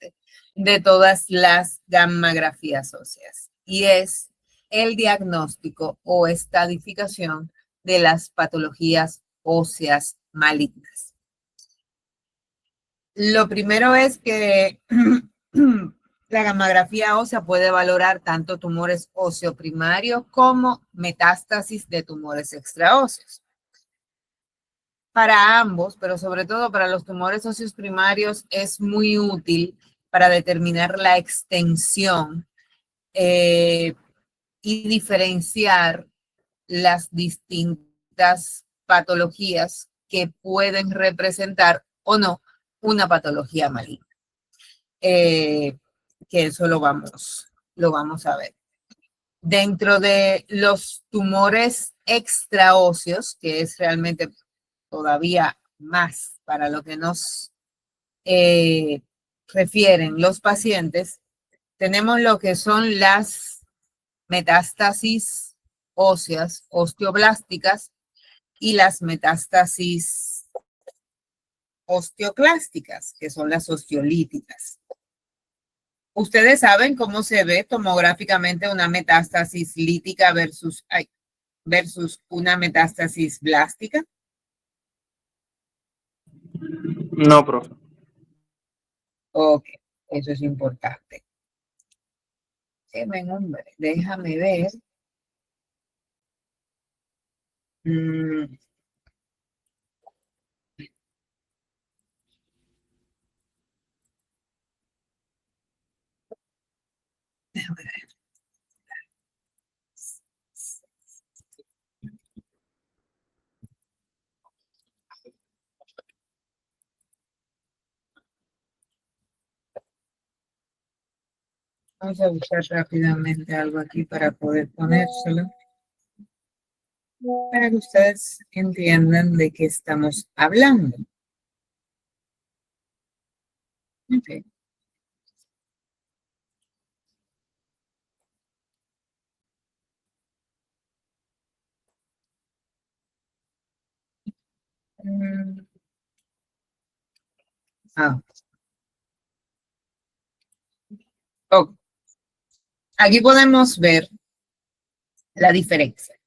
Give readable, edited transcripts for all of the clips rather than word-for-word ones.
importante de todas las gammagrafías óseas, y es el diagnóstico o estadificación de las patologías óseas malignas. Lo primero es que la gammagrafía ósea puede valorar tanto tumores óseos primarios como metástasis de tumores extraóseos. Para ambos, pero sobre todo para los tumores óseos primarios, es muy útil para determinar la extensión y diferenciar las distintas patologías que pueden representar o no una patología maligna. Que eso lo vamos a ver. Dentro de los tumores extraóseos, que es realmente todavía más para lo que nos refieren los pacientes, tenemos lo que son las metástasis óseas osteoblásticas y las metástasis osteoclásticas, que son las osteolíticas. ¿Ustedes saben cómo se ve tomográficamente una metástasis lítica versus una metástasis blástica? No, profe. Ok, eso es importante. Déjame ver. Déjame ver. Vamos a buscar rápidamente algo aquí para poder ponérselo, para que ustedes entiendan de qué estamos hablando. Okay. Okay. Aquí podemos ver la diferencia.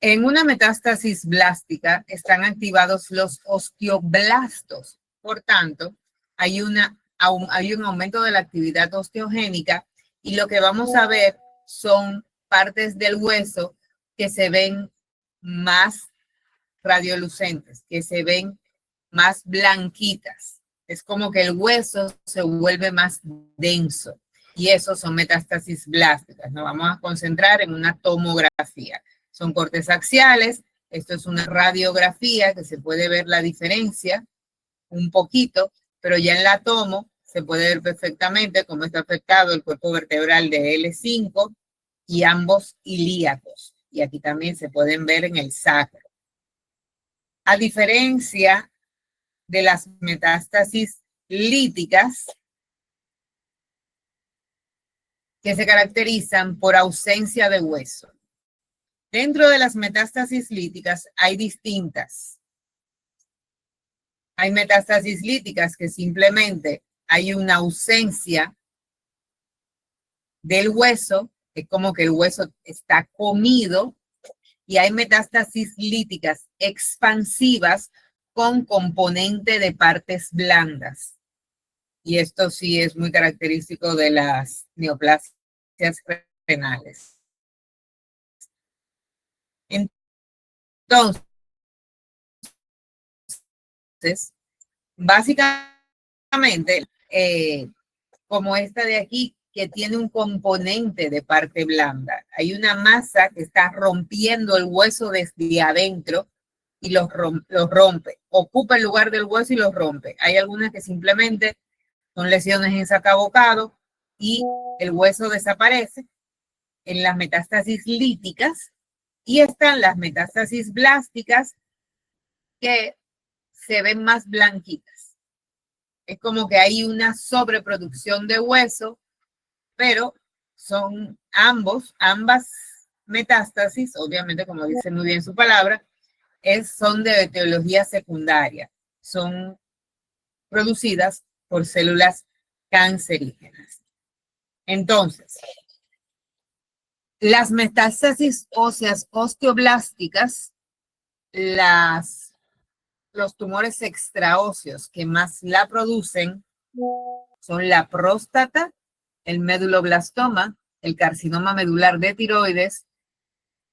En una metástasis blástica están activados los osteoblastos. Por tanto, hay un aumento de la actividad osteogénica y lo que vamos a ver son partes del hueso que se ven más radiolucentes, que se ven más blanquitas. Es como que el hueso se vuelve más denso y eso son metástasis blásticas. Nos vamos a concentrar en una tomografía. Son cortes axiales. Esto es una radiografía que se puede ver la diferencia un poquito, pero ya en la tomo se puede ver perfectamente cómo está afectado el cuerpo vertebral de L5 y ambos ilíacos. Y aquí también se pueden ver en el sacro. A diferencia de las metástasis líticas, que se caracterizan por ausencia de hueso. Dentro de las metástasis líticas hay distintas. Hay metástasis líticas que simplemente hay una ausencia del hueso, es como que el hueso está comido, y hay metástasis líticas expansivas con componente de partes blandas. Y esto sí es muy característico de las neoplasias renales. Entonces, básicamente, como esta de aquí, que tiene un componente de parte blanda. Hay una masa que está rompiendo el hueso desde adentro y los rompe. Ocupa el lugar del hueso y los rompe. Hay algunas que simplemente son lesiones en sacabocado y el hueso desaparece. En las metástasis líticas, y están las metástasis blásticas que se ven más blanquitas. Es como que hay una sobreproducción de hueso, pero son ambas metástasis, obviamente, como dice muy bien su palabra, son de etiología secundaria. Son producidas por células cancerígenas. Entonces, las metástasis óseas osteoblásticas, los tumores extraóseos que más la producen son la próstata, el meduloblastoma, el carcinoma medular de tiroides,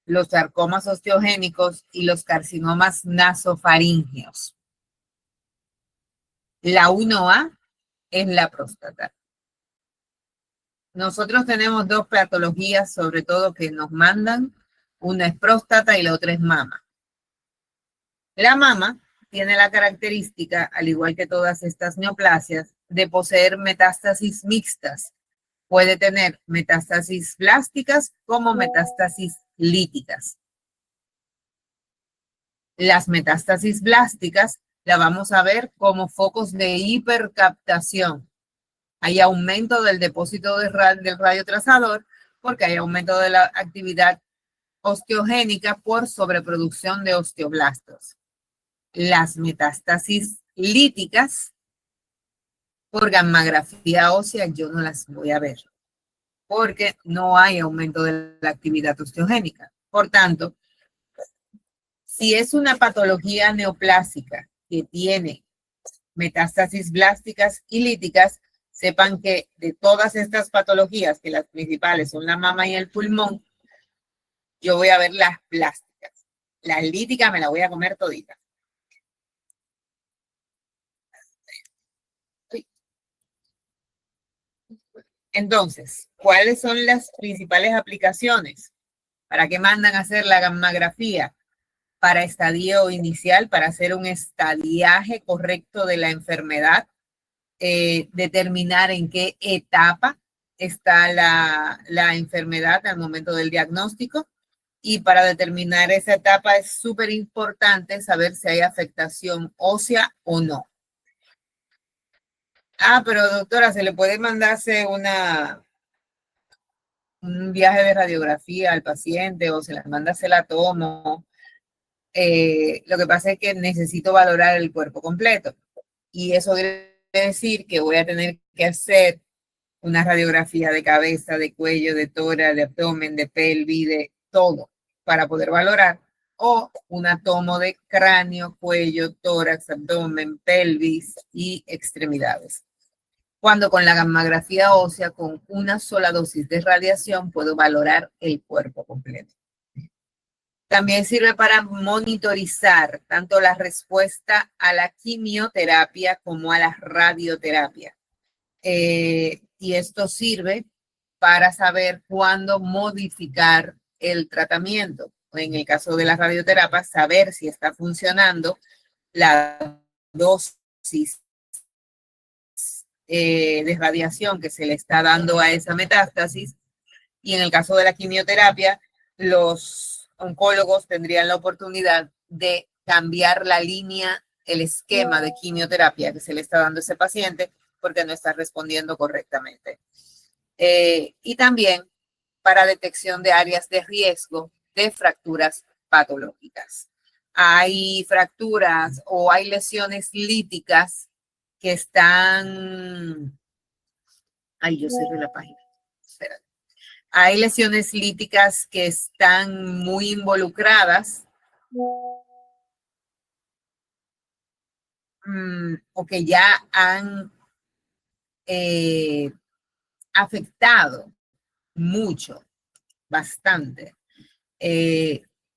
los sarcomas osteogénicos y los carcinomas nasofaríngeos. La 1A es la próstata. Nosotros tenemos dos patologías, sobre todo, que nos mandan. Una es próstata y la otra es mama. La mama tiene la característica, al igual que todas estas neoplasias, de poseer metástasis mixtas. Puede tener metástasis blásticas como metástasis líticas. Las metástasis blásticas la vamos a ver como focos de hipercaptación. Hay aumento del depósito del radiotrazador porque hay aumento de la actividad osteogénica por sobreproducción de osteoblastos. Las metástasis líticas, por gammagrafía ósea, yo no las voy a ver porque no hay aumento de la actividad osteogénica. Por tanto, si es una patología neoplásica que tiene metástasis blásticas y líticas, sepan que de todas estas patologías, que las principales son la mama y el pulmón, yo voy a ver las plásticas. Las líticas me las voy a comer toditas. Entonces, ¿cuáles son las principales aplicaciones? ¿Para qué mandan a hacer la gammografía? Para estadio inicial, para hacer un estadiaje correcto de la enfermedad, determinar en qué etapa está la enfermedad al momento del diagnóstico. Y para determinar esa etapa es súper importante saber si hay afectación ósea o no. Ah, pero doctora, ¿se le puede mandarse un viaje de radiografía al paciente o se la manda, se la tomo? Lo que pasa es que necesito valorar el cuerpo completo. Y eso quiere decir que voy a tener que hacer una radiografía de cabeza, de cuello, de tórax, de abdomen, de pelvis, de todo, para poder valorar, o una tomo de cráneo, cuello, tórax, abdomen, pelvis y extremidades. Cuando con la gammografía ósea, con una sola dosis de radiación, puedo valorar el cuerpo completo. También sirve para monitorizar tanto la respuesta a la quimioterapia como a la radioterapia. Y esto sirve para saber cuándo modificar el tratamiento. En el caso de la radioterapia, saber si está funcionando la dosis de radiación que se le está dando a esa metástasis. Y en el caso de la quimioterapia, los oncólogos tendrían la oportunidad de cambiar la línea, el esquema de quimioterapia que se le está dando a ese paciente porque no está respondiendo correctamente. Y también para detección de áreas de riesgo de fracturas patológicas. Hay fracturas o hay lesiones líticas que están... Ay, yo cerré la página. Espérate. Hay lesiones líticas que están muy involucradas o que ya han afectado mucho, bastante,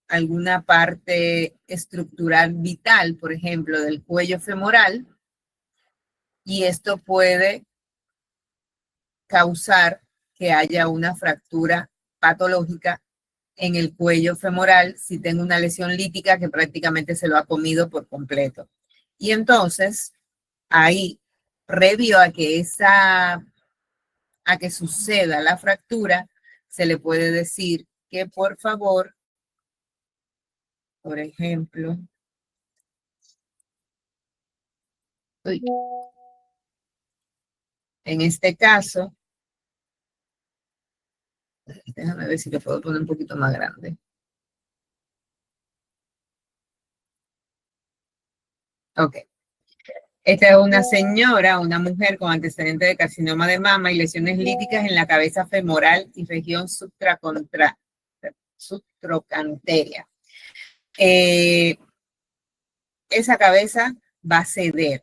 alguna parte estructural vital, por ejemplo, del cuello femoral, y esto puede causar que haya una fractura patológica en el cuello femoral si tengo una lesión lítica que prácticamente se lo ha comido por completo. Y entonces, ahí, previo a que suceda la fractura, se le puede decir que por favor, por ejemplo, en este caso, déjame ver si lo puedo poner un poquito más grande. Ok. Esta es una señora, una mujer con antecedentes de carcinoma de mama y lesiones líticas en la cabeza femoral y región subtrocanteria. Esa cabeza va a ceder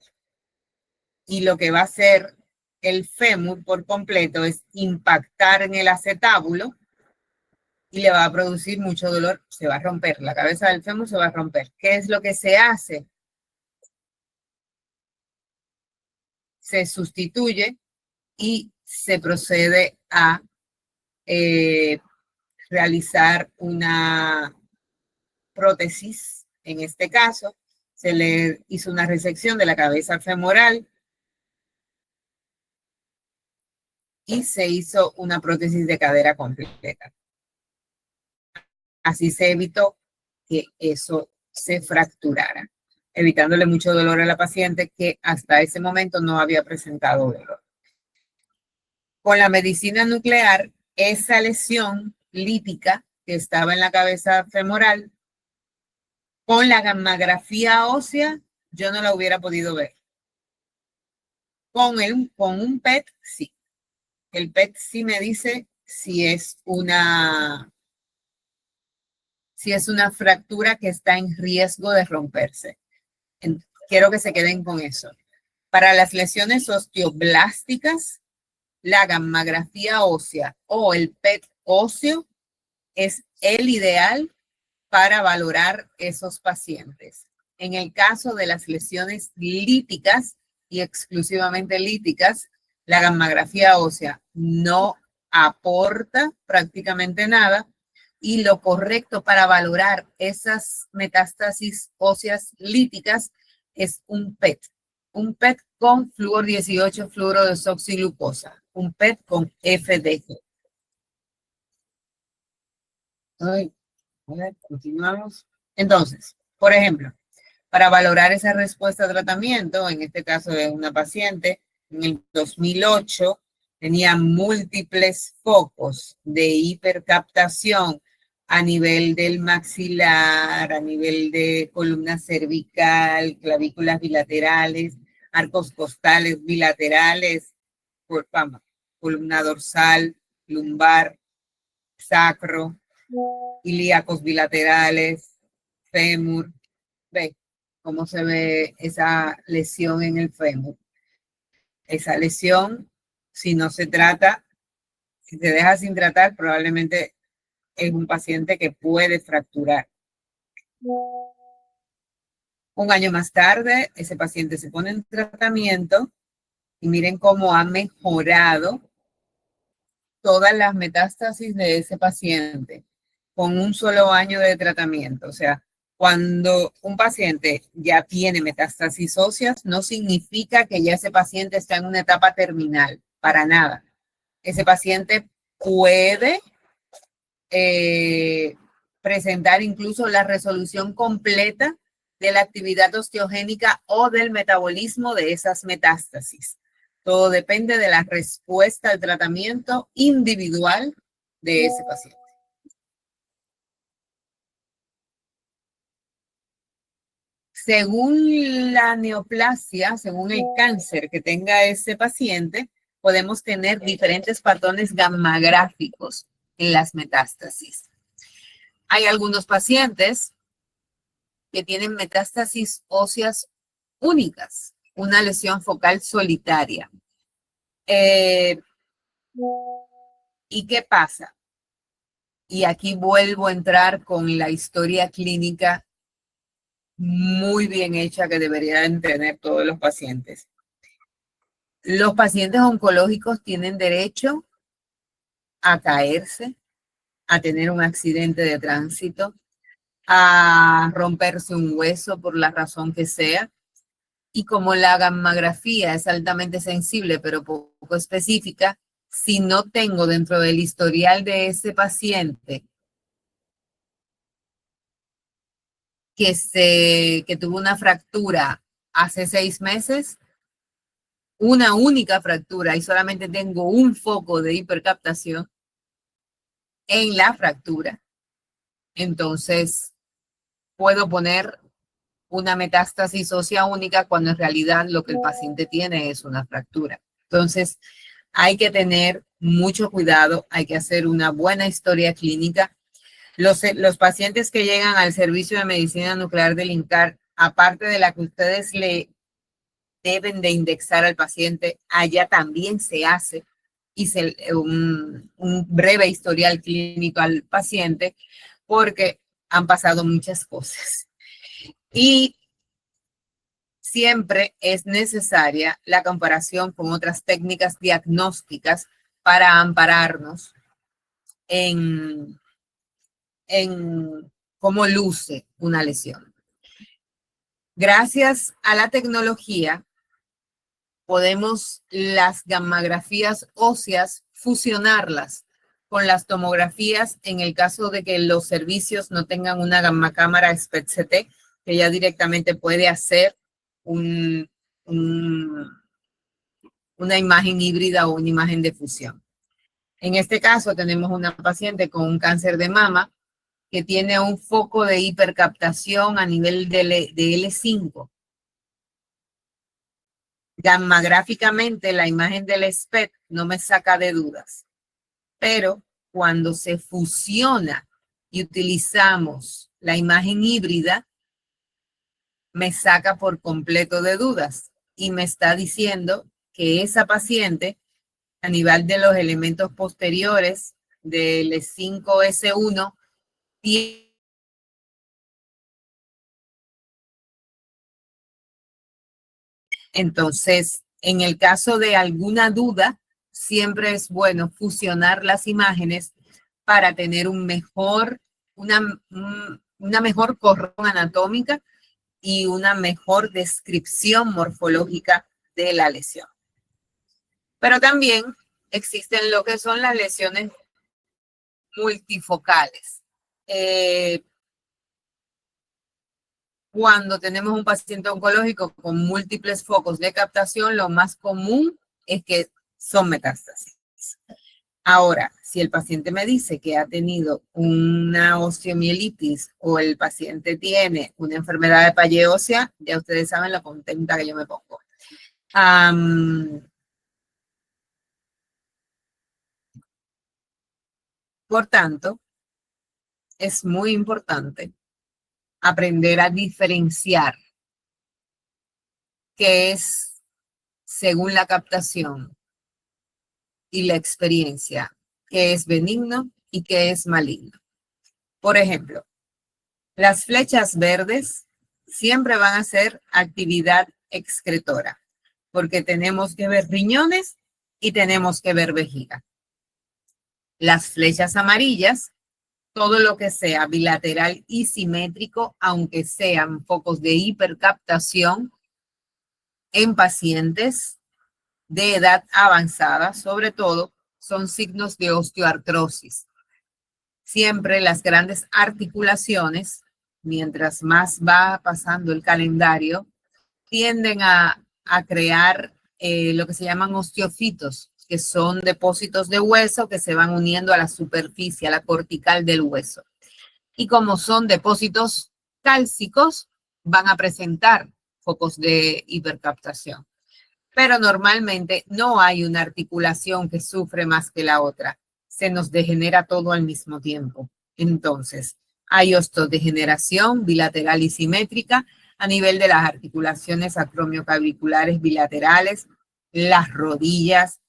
y lo que va a hacer el fémur por completo es impactar en el acetábulo y le va a producir mucho dolor, se va a romper, la cabeza del fémur se va a romper. ¿Qué es lo que se hace? Se sustituye y se procede a realizar una prótesis. En este caso, se le hizo una resección de la cabeza femoral y se hizo una prótesis de cadera completa. Así se evitó que eso se fracturara, evitándole mucho dolor a la paciente que hasta ese momento no había presentado dolor. Con la medicina nuclear, esa lesión lítica que estaba en la cabeza femoral, con la gammagrafía ósea, yo no la hubiera podido ver. Con un PET, sí. El PET sí me dice si es una fractura que está en riesgo de romperse. Quiero que se queden con eso. Para las lesiones osteoblásticas, la gammagrafía ósea o el PET óseo es el ideal para valorar esos pacientes. En el caso de las lesiones líticas y exclusivamente líticas, la gammagrafía ósea no aporta prácticamente nada y lo correcto para valorar esas metástasis óseas líticas es un PET. Un PET con flúor 18 fluorodesoxiglucosa, un PET con FDG. Ay, a ver, continuamos. Entonces, por ejemplo, para valorar esa respuesta a tratamiento, en este caso de una paciente, en el 2008 tenía múltiples focos de hipercaptación a nivel del maxilar, a nivel de columna cervical, clavículas bilaterales, arcos costales bilaterales, columna dorsal, lumbar, sacro, ilíacos bilaterales, fémur. Ve cómo se ve esa lesión en el fémur. Esa lesión, si no se trata, si se deja sin tratar, probablemente es un paciente que puede fracturar. Un año más tarde, ese paciente se pone en tratamiento y miren cómo ha mejorado todas las metástasis de ese paciente con un solo año de tratamiento. O sea, cuando un paciente ya tiene metástasis óseas, no significa que ya ese paciente está en una etapa terminal, para nada. Ese paciente puede presentar incluso la resolución completa de la actividad osteogénica o del metabolismo de esas metástasis. Todo depende de la respuesta al tratamiento individual de ese paciente. Según la neoplasia, según el cáncer que tenga ese paciente, podemos tener diferentes patrones gammagráficos en las metástasis. Hay algunos pacientes que tienen metástasis óseas únicas, una lesión focal solitaria. ¿Y qué pasa? Y aquí vuelvo a entrar con la historia clínica muy bien hecha que deberían tener todos los pacientes. Los pacientes oncológicos tienen derecho a caerse, a tener un accidente de tránsito, a romperse un hueso por la razón que sea. Y como la gammografía es altamente sensible pero poco específica, si no tengo dentro del historial de ese paciente que tuvo una fractura hace 6 meses, una única fractura y solamente tengo un foco de hipercaptación en la fractura, entonces puedo poner una metástasis ósea única cuando en realidad lo que el paciente tiene es una fractura. Entonces, hay que tener mucho cuidado, hay que hacer una buena historia clínica. Los pacientes que llegan al servicio de medicina nuclear del INCAR, aparte de la que ustedes le deben de indexar al paciente, allá también se hace un breve historial clínico al paciente porque han pasado muchas cosas. Y siempre es necesaria la comparación con otras técnicas diagnósticas para ampararnos en cómo luce una lesión. Gracias a la tecnología, podemos las gammagrafías óseas fusionarlas con las tomografías en el caso de que los servicios no tengan una gamma cámara SPECT-CT, que ya directamente puede hacer una imagen híbrida o una imagen de fusión. En este caso tenemos una paciente con un cáncer de mama que tiene un foco de hipercaptación a nivel de L5. Gammagráficamente la imagen del SPECT no me saca de dudas, pero cuando se fusiona y utilizamos la imagen híbrida, me saca por completo de dudas y me está diciendo que esa paciente a nivel de los elementos posteriores del L5S1 tiene. Entonces, en el caso de alguna duda, siempre es bueno fusionar las imágenes para tener una mejor corrección anatómica y una mejor descripción morfológica de la lesión. Pero también existen lo que son las lesiones multifocales. Cuando tenemos un paciente oncológico con múltiples focos de captación, lo más común es que son metástasis. Ahora, si el paciente me dice que ha tenido una osteomielitis o el paciente tiene una enfermedad de pared ósea, ya ustedes saben lo contenta que yo me pongo. Por tanto, es muy importante aprender a diferenciar qué es, según la captación y la experiencia, qué es benigno y qué es maligno. Por ejemplo, las flechas verdes siempre van a ser actividad excretora, porque tenemos que ver riñones y tenemos que ver vejiga. Las flechas amarillas, todo lo que sea bilateral y simétrico, aunque sean focos de hipercaptación en pacientes de edad avanzada, sobre todo, son signos de osteoartrosis. Siempre las grandes articulaciones, mientras más va pasando el calendario, tienden a crear lo que se llaman osteofitos, que son depósitos de hueso que se van uniendo a la superficie, a la cortical del hueso. Y como son depósitos cálcicos, van a presentar focos de hipercaptación. Pero normalmente no hay una articulación que sufre más que la otra. Se nos degenera todo al mismo tiempo. Entonces, hay osteodegeneración bilateral y simétrica a nivel de las articulaciones acromioclaviculares bilaterales, las rodillas,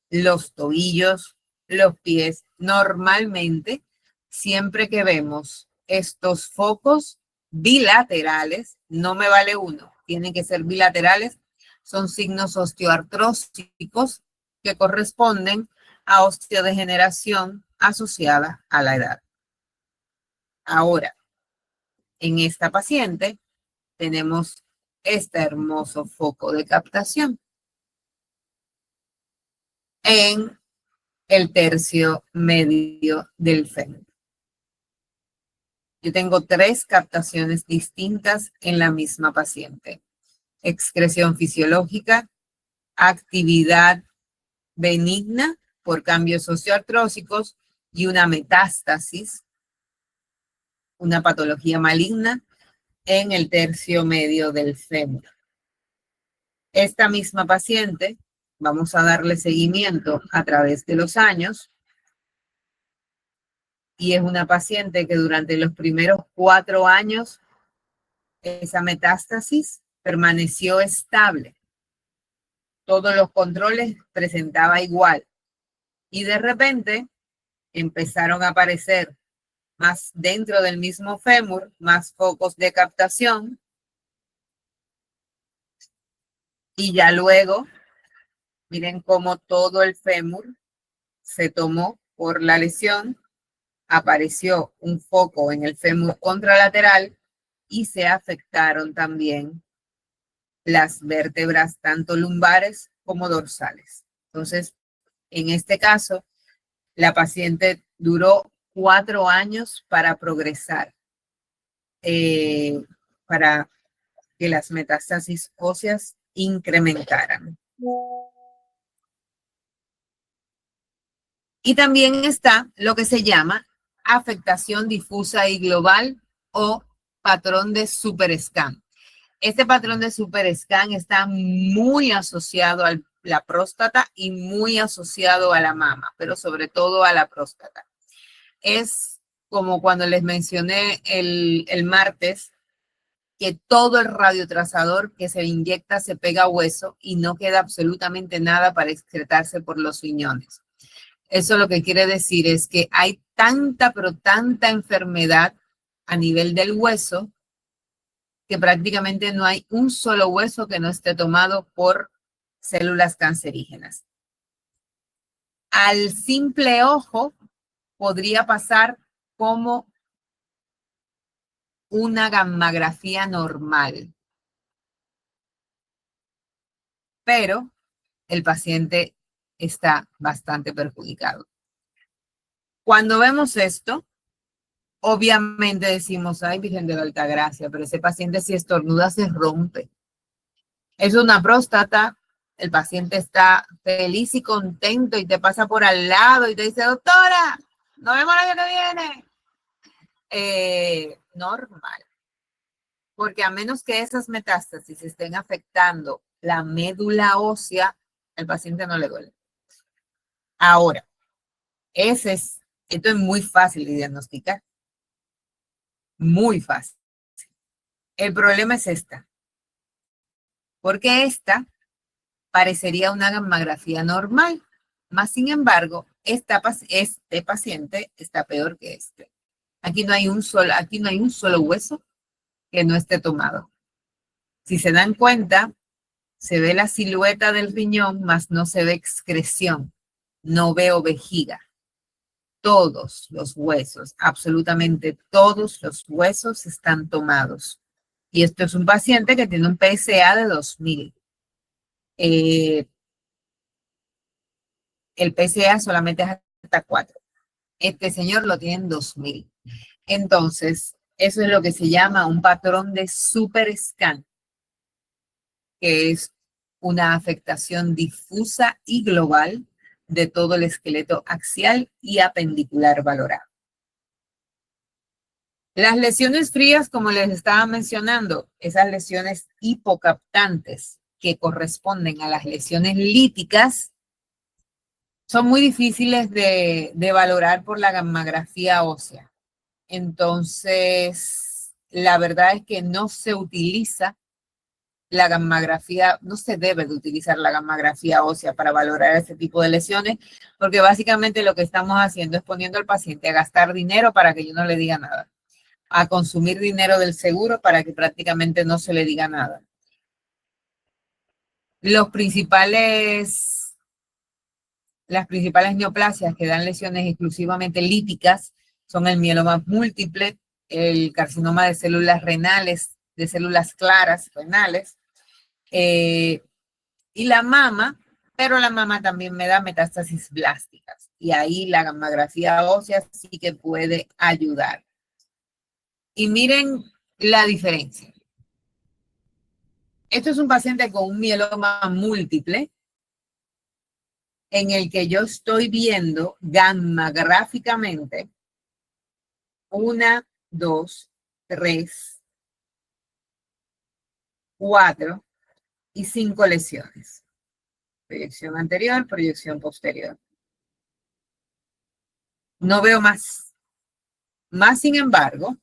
los tobillos, los pies. Normalmente, siempre que vemos estos focos bilaterales, no me vale uno, tienen que ser bilaterales, son signos osteoartrósicos que corresponden a osteodegeneración asociada a la edad. Ahora, en esta paciente tenemos este hermoso foco de captación en el tercio medio del fémur. Yo tengo 3 captaciones distintas en la misma paciente. Excreción fisiológica, actividad benigna por cambios osteoartrósicos y una metástasis, una patología maligna en el tercio medio del fémur. Esta misma paciente, vamos a darle seguimiento a través de los años, y es una paciente que durante los primeros 4 años esa metástasis permaneció estable. Todos los controles presentaba igual. Y de repente empezaron a aparecer más dentro del mismo fémur, más focos de captación. Y ya luego, miren cómo todo el fémur se tomó por la lesión. Apareció un foco en el fémur contralateral y se afectaron también las vértebras tanto lumbares como dorsales. Entonces, en este caso, la paciente duró 4 años para progresar, para que las metástasis óseas incrementaran. Y también está lo que se llama afectación difusa y global o patrón de superscan. Este patrón de superscan está muy asociado a la próstata y muy asociado a la mama, pero sobre todo a la próstata. Es como cuando les mencioné el martes, que todo el radiotrazador que se inyecta se pega a hueso y no queda absolutamente nada para excretarse por los riñones. Eso lo que quiere decir es que hay tanta, pero tanta enfermedad a nivel del hueso que prácticamente no hay un solo hueso que no esté tomado por células cancerígenas. Al simple ojo podría pasar como una gammagrafía normal, pero el paciente está bastante perjudicado. Cuando vemos esto, obviamente decimos, ay, Virgen de la Altagracia, pero ese paciente si estornuda se rompe. Es una próstata, el paciente está feliz y contento y te pasa por al lado y te dice, doctora, nos vemos el año que viene. Normal. Porque a menos que esas metástasis estén afectando la médula ósea, el paciente no le duele. Ahora, esto es muy fácil de diagnosticar. Muy fácil. El problema es esta. Porque esta parecería una gammagrafía normal. Más sin embargo, este paciente está peor que este. Aquí no hay un solo hueso que no esté tomado. Si se dan cuenta, se ve la silueta del riñón, más no se ve excreción. No veo vejiga. Todos los huesos, absolutamente todos los huesos están tomados. Y esto es un paciente que tiene un PSA de 2000. El PSA solamente es hasta 4. Este señor lo tiene en 2000. Entonces, eso es lo que se llama un patrón de superscan, que es una afectación difusa y global de todo el esqueleto axial y apendicular valorado. Las lesiones frías, como les estaba mencionando, esas lesiones hipocaptantes que corresponden a las lesiones líticas, son muy difíciles de valorar por la gammografía ósea. Entonces, la verdad es que no se utiliza la gammografía, no se debe de utilizar la gammografía ósea para valorar ese tipo de lesiones, porque básicamente lo que estamos haciendo es poniendo al paciente a gastar dinero para que yo no le diga nada, a consumir dinero del seguro para que prácticamente no se le diga nada. Las principales neoplasias que dan lesiones exclusivamente líticas son el mieloma múltiple, el carcinoma de células renales, de células claras renales, y la mama, pero la mama también me da metástasis blásticas. Y ahí la gammografía ósea sí que puede ayudar. Y miren la diferencia. Esto es un paciente con un mieloma múltiple en el que yo estoy viendo gammagráficamente 1, 2, 3, 4 y 5 lesiones. Proyección anterior, proyección posterior. No veo más. Más sin embargo,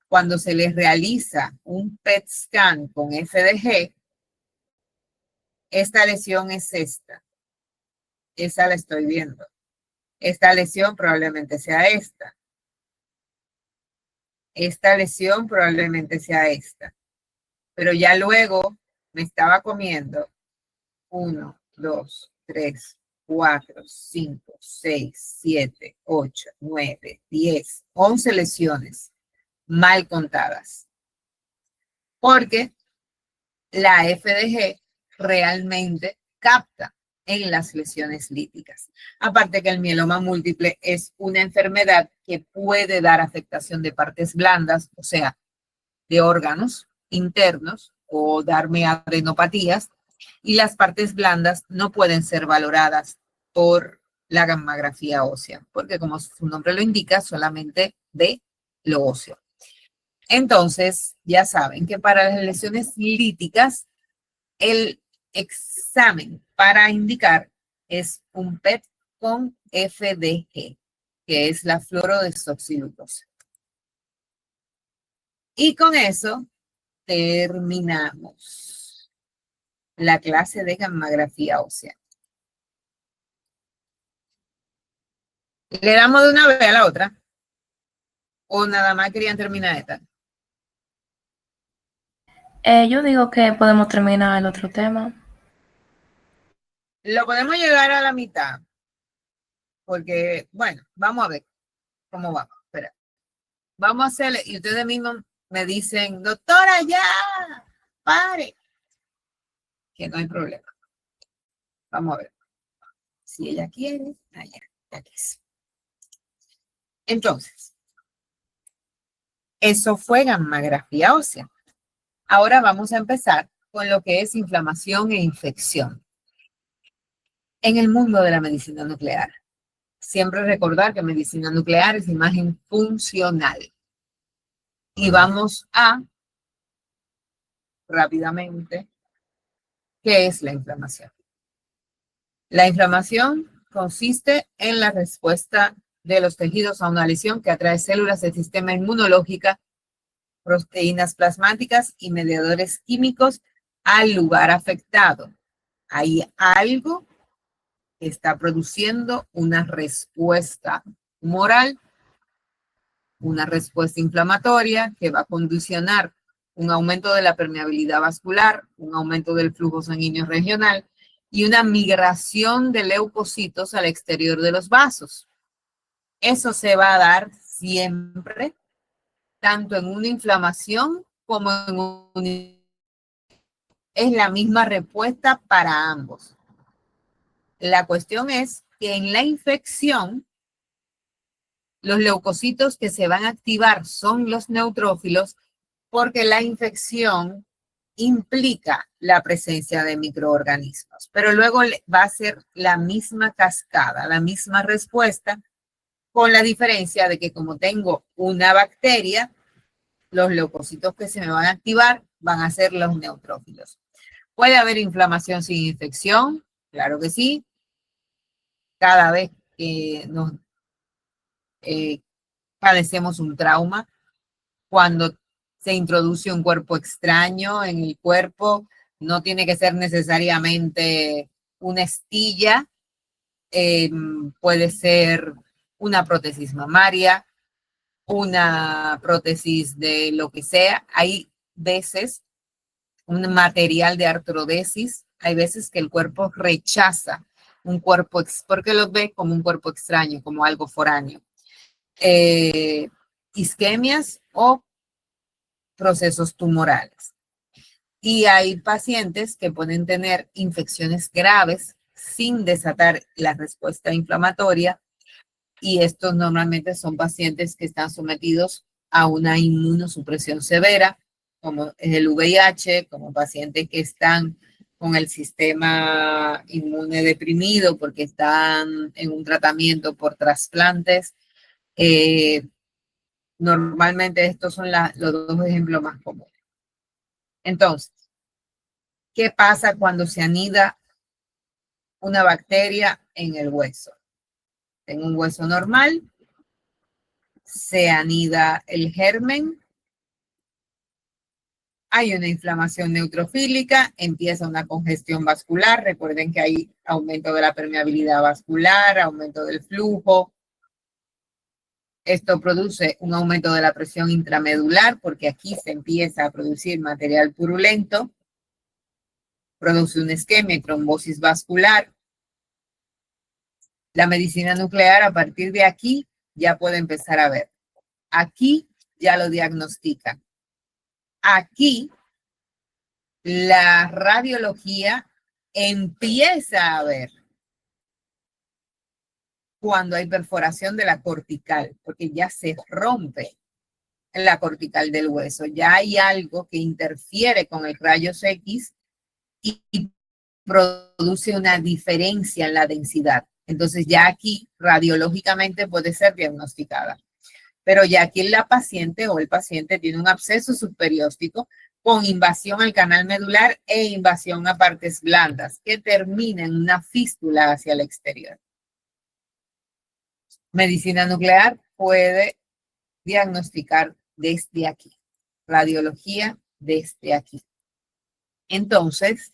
cuando se les realiza un PET scan con FDG, esta lesión es esta. Esa la estoy viendo. Esta lesión probablemente sea esta. Esta lesión probablemente sea esta. Pero ya luego me estaba comiendo 1, 2, 3, 4, 5, 6, 7, 8, 9, 10, 11 lesiones mal contadas. Porque la FDG realmente capta en las lesiones líticas. Aparte que el mieloma múltiple es una enfermedad que puede dar afectación de partes blandas, o sea, de órganos internos o darme adenopatías, y las partes blandas no pueden ser valoradas por la gammagrafía ósea, porque como su nombre lo indica, solamente ve lo óseo. Entonces, ya saben que para las lesiones líticas, el examen para indicar es un PET con FDG, que es la fluorodesoxilucosa. Y con eso terminamos la clase de gammagrafía ósea. ¿Le damos de una vez a la otra? ¿O nada más querían terminar esta? Yo digo que podemos terminar el otro tema. Lo podemos llegar a la mitad. Porque, bueno, vamos a ver cómo vamos. Espera. Vamos a hacerle, y ustedes mismos me dicen, doctora, ya, pare. Que no hay problema. Vamos a ver. Si ella quiere, allá, ya que sí. Entonces, eso fue gammagrafía ósea. Ahora vamos a empezar con lo que es inflamación e infección. En el mundo de la medicina nuclear, siempre recordar que medicina nuclear es imagen funcional. Y vamos a, rápidamente, ¿qué es la inflamación? La inflamación consiste en la respuesta de los tejidos a una lesión que atrae células del sistema inmunológico, proteínas plasmáticas y mediadores químicos al lugar afectado. Hay algo que está produciendo una respuesta humoral, una respuesta inflamatoria que va a condicionar un aumento de la permeabilidad vascular, un aumento del flujo sanguíneo regional y una migración de leucocitos al exterior de los vasos. Eso se va a dar siempre, tanto en una inflamación como en un... Es la misma respuesta para ambos. La cuestión es que en la infección, los leucocitos que se van a activar son los neutrófilos porque la infección implica la presencia de microorganismos, pero luego va a ser la misma cascada, la misma respuesta, con la diferencia de que como tengo una bacteria, los leucocitos que se me van a activar van a ser los neutrófilos. ¿Puede haber inflamación sin infección? Claro que sí. Cada vez que nos padecemos un trauma, cuando se introduce un cuerpo extraño en el cuerpo, no tiene que ser necesariamente una estilla, puede ser una prótesis mamaria, una prótesis de lo que sea. Hay veces un material de artrodesis, hay veces que el cuerpo rechaza un cuerpo, porque lo ve como un cuerpo extraño, como algo foráneo. Isquemias o procesos tumorales. Y hay pacientes que pueden tener infecciones graves sin desatar la respuesta inflamatoria, y estos normalmente son pacientes que están sometidos a una inmunosupresión severa, como es el VIH, como pacientes que están con el sistema inmune deprimido porque están en un tratamiento por trasplantes. Normalmente estos son los dos ejemplos más comunes. Entonces, ¿Qué pasa cuando se anida una bacteria en el hueso? En un hueso normal se anida el germen, hay una inflamación neutrofílica, empieza una congestión vascular. Recuerden que hay aumento de la permeabilidad vascular, aumento del flujo. Esto produce un aumento de la presión intramedular porque aquí se empieza a producir material purulento. Produce una isquemia y trombosis vascular. La medicina nuclear a partir de aquí ya puede empezar a ver. Aquí ya lo diagnostica. Aquí la radiología empieza a ver cuando hay perforación de la cortical, porque ya se rompe la cortical del hueso. Ya hay algo que interfiere con el rayos X y produce una diferencia en la densidad. Entonces ya aquí radiológicamente puede ser diagnosticada. Pero ya aquí la paciente o el paciente tiene un absceso subperióstico con invasión al canal medular e invasión a partes blandas que termina en una fístula hacia el exterior. Medicina nuclear puede diagnosticar desde aquí. Radiología desde aquí. Entonces,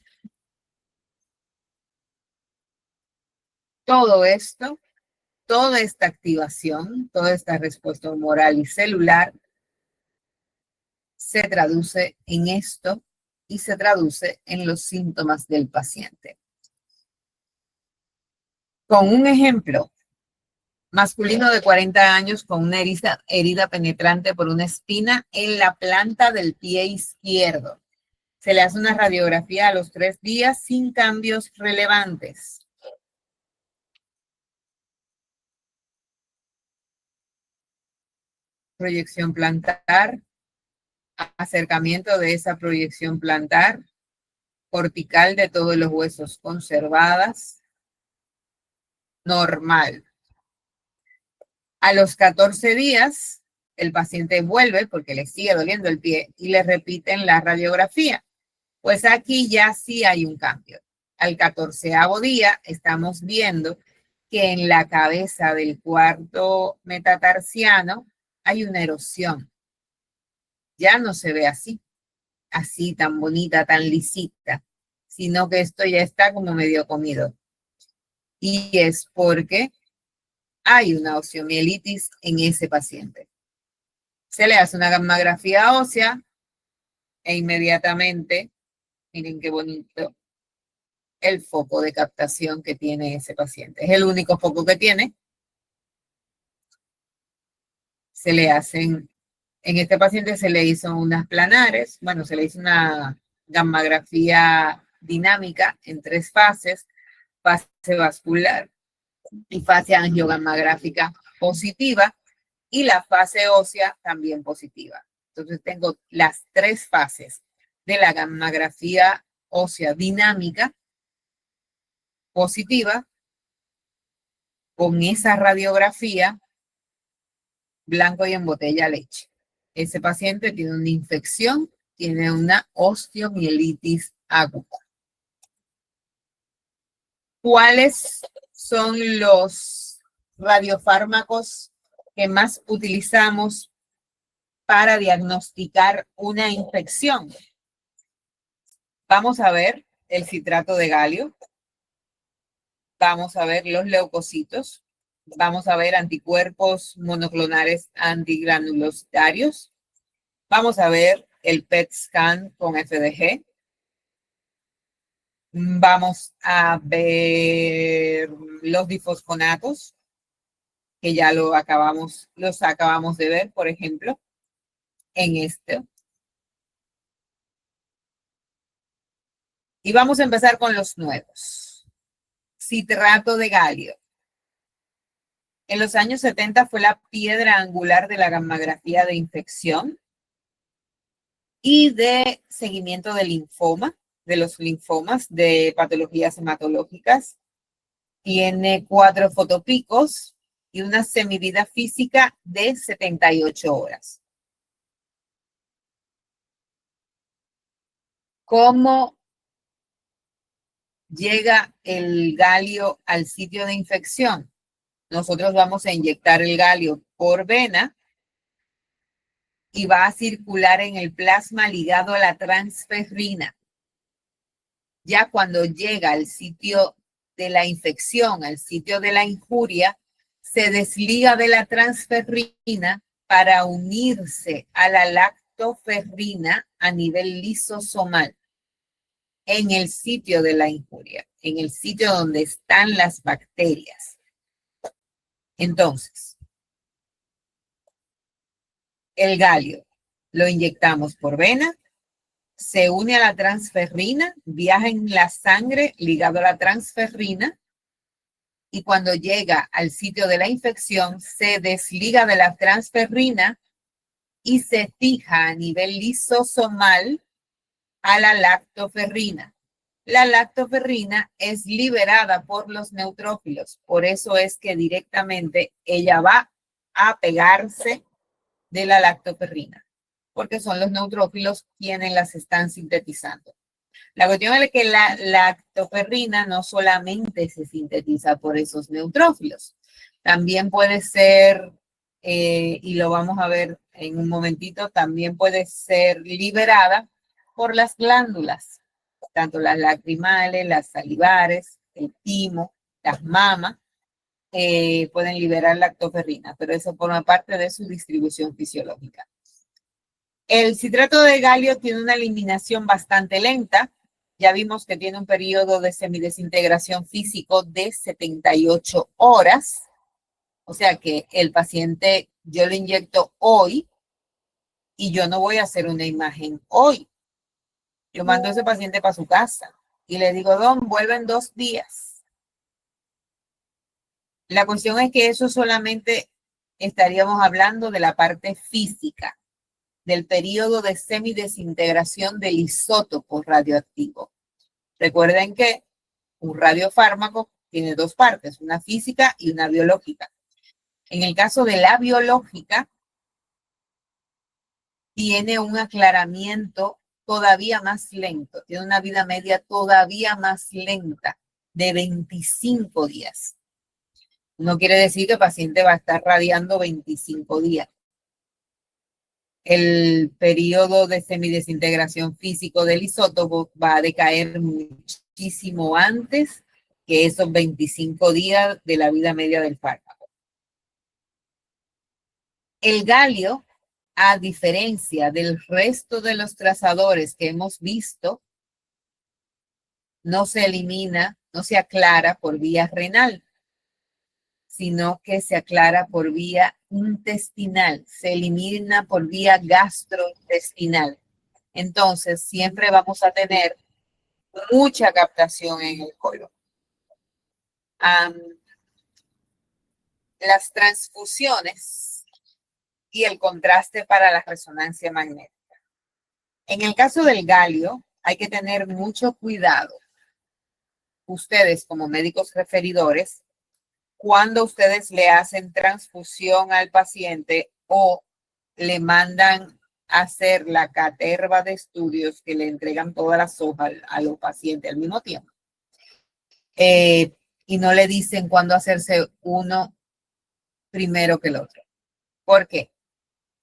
todo esto, toda esta activación, toda esta respuesta humoral y celular se traduce en esto y se traduce en los síntomas del paciente. Con un ejemplo, masculino de 40 años con una herida penetrante por una espina en la planta del pie izquierdo. Se le hace una radiografía a los 3 días sin cambios relevantes. Proyección plantar, acercamiento de esa proyección plantar, cortical de todos los huesos conservadas, normal. A los 14 días, el paciente vuelve porque le sigue doliendo el pie y le repiten la radiografía. Pues aquí ya sí hay un cambio. Al 14º día estamos viendo que en la cabeza del cuarto metatarsiano hay una erosión. Ya no se ve así tan bonita, tan lisita, sino que esto ya está como medio comido. Y es porque hay una osteomielitis en ese paciente. Se le hace una gammagrafía ósea e inmediatamente, miren qué bonito, el foco de captación que tiene ese paciente. Es el único foco que tiene. Se le hacen, en este paciente se le hizo unas planares, bueno, se le hizo una gammagrafía dinámica en 3 fases, fase vascular y fase angiogammagráfica positiva y la fase ósea también positiva. Entonces tengo las 3 fases de la gammografía ósea dinámica positiva con esa radiografía blanco y en botella leche. Ese paciente tiene una infección, tiene una osteomielitis aguda. ¿Cuáles son los radiofármacos que más utilizamos para diagnosticar una infección? Vamos a ver el citrato de galio. Vamos a ver los leucocitos. Vamos a ver anticuerpos monoclonales antigranulositarios. Vamos a ver el PET scan con FDG. Vamos a ver los difosfonatos, que ya los acabamos de ver, por ejemplo, en este. Y vamos a empezar con los nuevos. Citrato de galio. En los años 70 fue la piedra angular de la gammografía de infección y de seguimiento del linfoma, de los linfomas, de patologías hematológicas. Tiene 4 fotopicos y una semivida física de 78 horas. ¿Cómo llega el galio al sitio de infección, nosotros vamos a inyectar el galio por vena y va a circular en el plasma ligado a la transferrina. Ya cuando llega al sitio de la infección, al sitio de la injuria, se desliga de la transferrina para unirse a la lactoferrina a nivel lisosomal en el sitio de la injuria, en el sitio donde están las bacterias. Entonces, el galio lo inyectamos por vena, se une a la transferrina, viaja en la sangre ligado a la transferrina y cuando llega al sitio de la infección se desliga de la transferrina y se fija a nivel lisosomal a la lactoferrina. La lactoferrina es liberada por los neutrófilos, por eso es que directamente ella va a pegarse de la lactoferrina, porque son los neutrófilos quienes las están sintetizando. La cuestión es que la lactoferrina no solamente se sintetiza por esos neutrófilos, también puede ser, y lo vamos a ver en un momentito, también puede ser liberada por las glándulas, tanto las lacrimales, las salivares, el timo, las mamas, pueden liberar lactoferrina, pero eso forma parte de su distribución fisiológica. El citrato de galio tiene una eliminación bastante lenta. Ya vimos que tiene un periodo de semidesintegración físico de 78 horas. O sea que el paciente, yo le inyecto hoy y yo no voy a hacer una imagen hoy. Yo mando a ese paciente para su casa y le digo, don, vuelve en 2 días. La cuestión es que eso solamente estaríamos hablando de la parte física, del periodo de semidesintegración del isótopo radioactivo. Recuerden que un radiofármaco tiene 2 partes, una física y una biológica. En el caso de la biológica, tiene un aclaramiento todavía más lento, tiene una vida media todavía más lenta, de 25 días. No quiere decir que el paciente va a estar radiando 25 días. El periodo de semidesintegración físico del isótopo va a decaer muchísimo antes que esos 25 días de la vida media del fármaco. El galio, a diferencia del resto de los trazadores que hemos visto, no se elimina, no se aclara por vía renal, sino que se aclara por vía intestinal, se elimina por vía gastrointestinal. Entonces, siempre vamos a tener mucha captación en el colon. Las transfusiones y el contraste para la resonancia magnética. En el caso del galio, hay que tener mucho cuidado. Ustedes, como médicos referidores, cuando ustedes le hacen transfusión al paciente o le mandan a hacer la caterva de estudios que le entregan todas las hojas a los pacientes al mismo tiempo. Y no le dicen cuándo hacerse uno primero que el otro. ¿Por qué?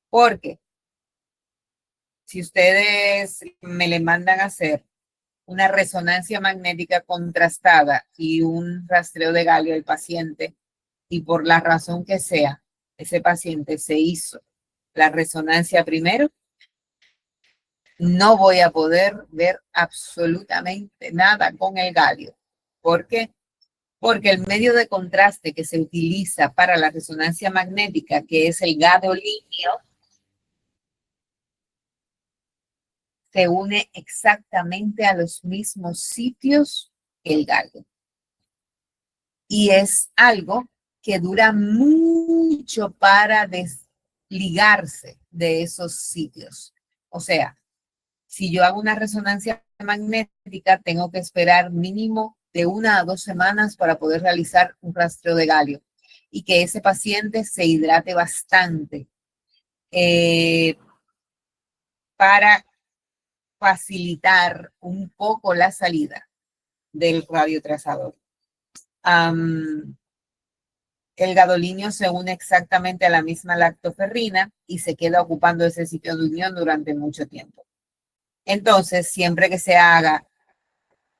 Porque si ustedes me le mandan a hacer una resonancia magnética contrastada y un rastreo de galio del paciente, y por la razón que sea, ese paciente se hizo la resonancia primero, no voy a poder ver absolutamente nada con el galio. ¿Por qué? Porque el medio de contraste que se utiliza para la resonancia magnética, que es el gadolínio, se une exactamente a los mismos sitios que el galio. Y es algo que dura mucho para desligarse de esos sitios. O sea, si yo hago una resonancia magnética, tengo que esperar mínimo de 1 a 2 semanas para poder realizar un rastreo de galio y que ese paciente se hidrate bastante para facilitar un poco la salida del radiotrazador. El gadolinio se une exactamente a la misma lactoferrina y se queda ocupando ese sitio de unión durante mucho tiempo. Entonces, siempre que se haga,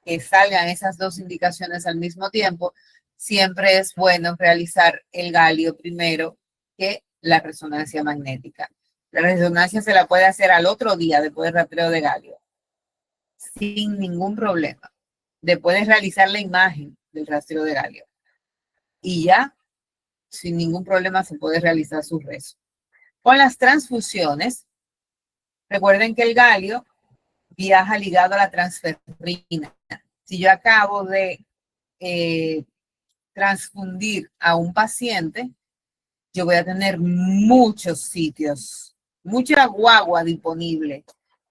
que salgan esas dos indicaciones al mismo tiempo, siempre es bueno realizar el galio primero que la resonancia magnética. La resonancia se la puede hacer al otro día después del rastreo de galio, sin ningún problema. Después de realizar la imagen del rastreo de galio. Y ya, sin ningún problema, se puede realizar su rezo. Con las transfusiones, recuerden que el galio viaja ligado a la transferrina. Si yo acabo de transfundir a un paciente, yo voy a tener muchos sitios, mucha guagua disponible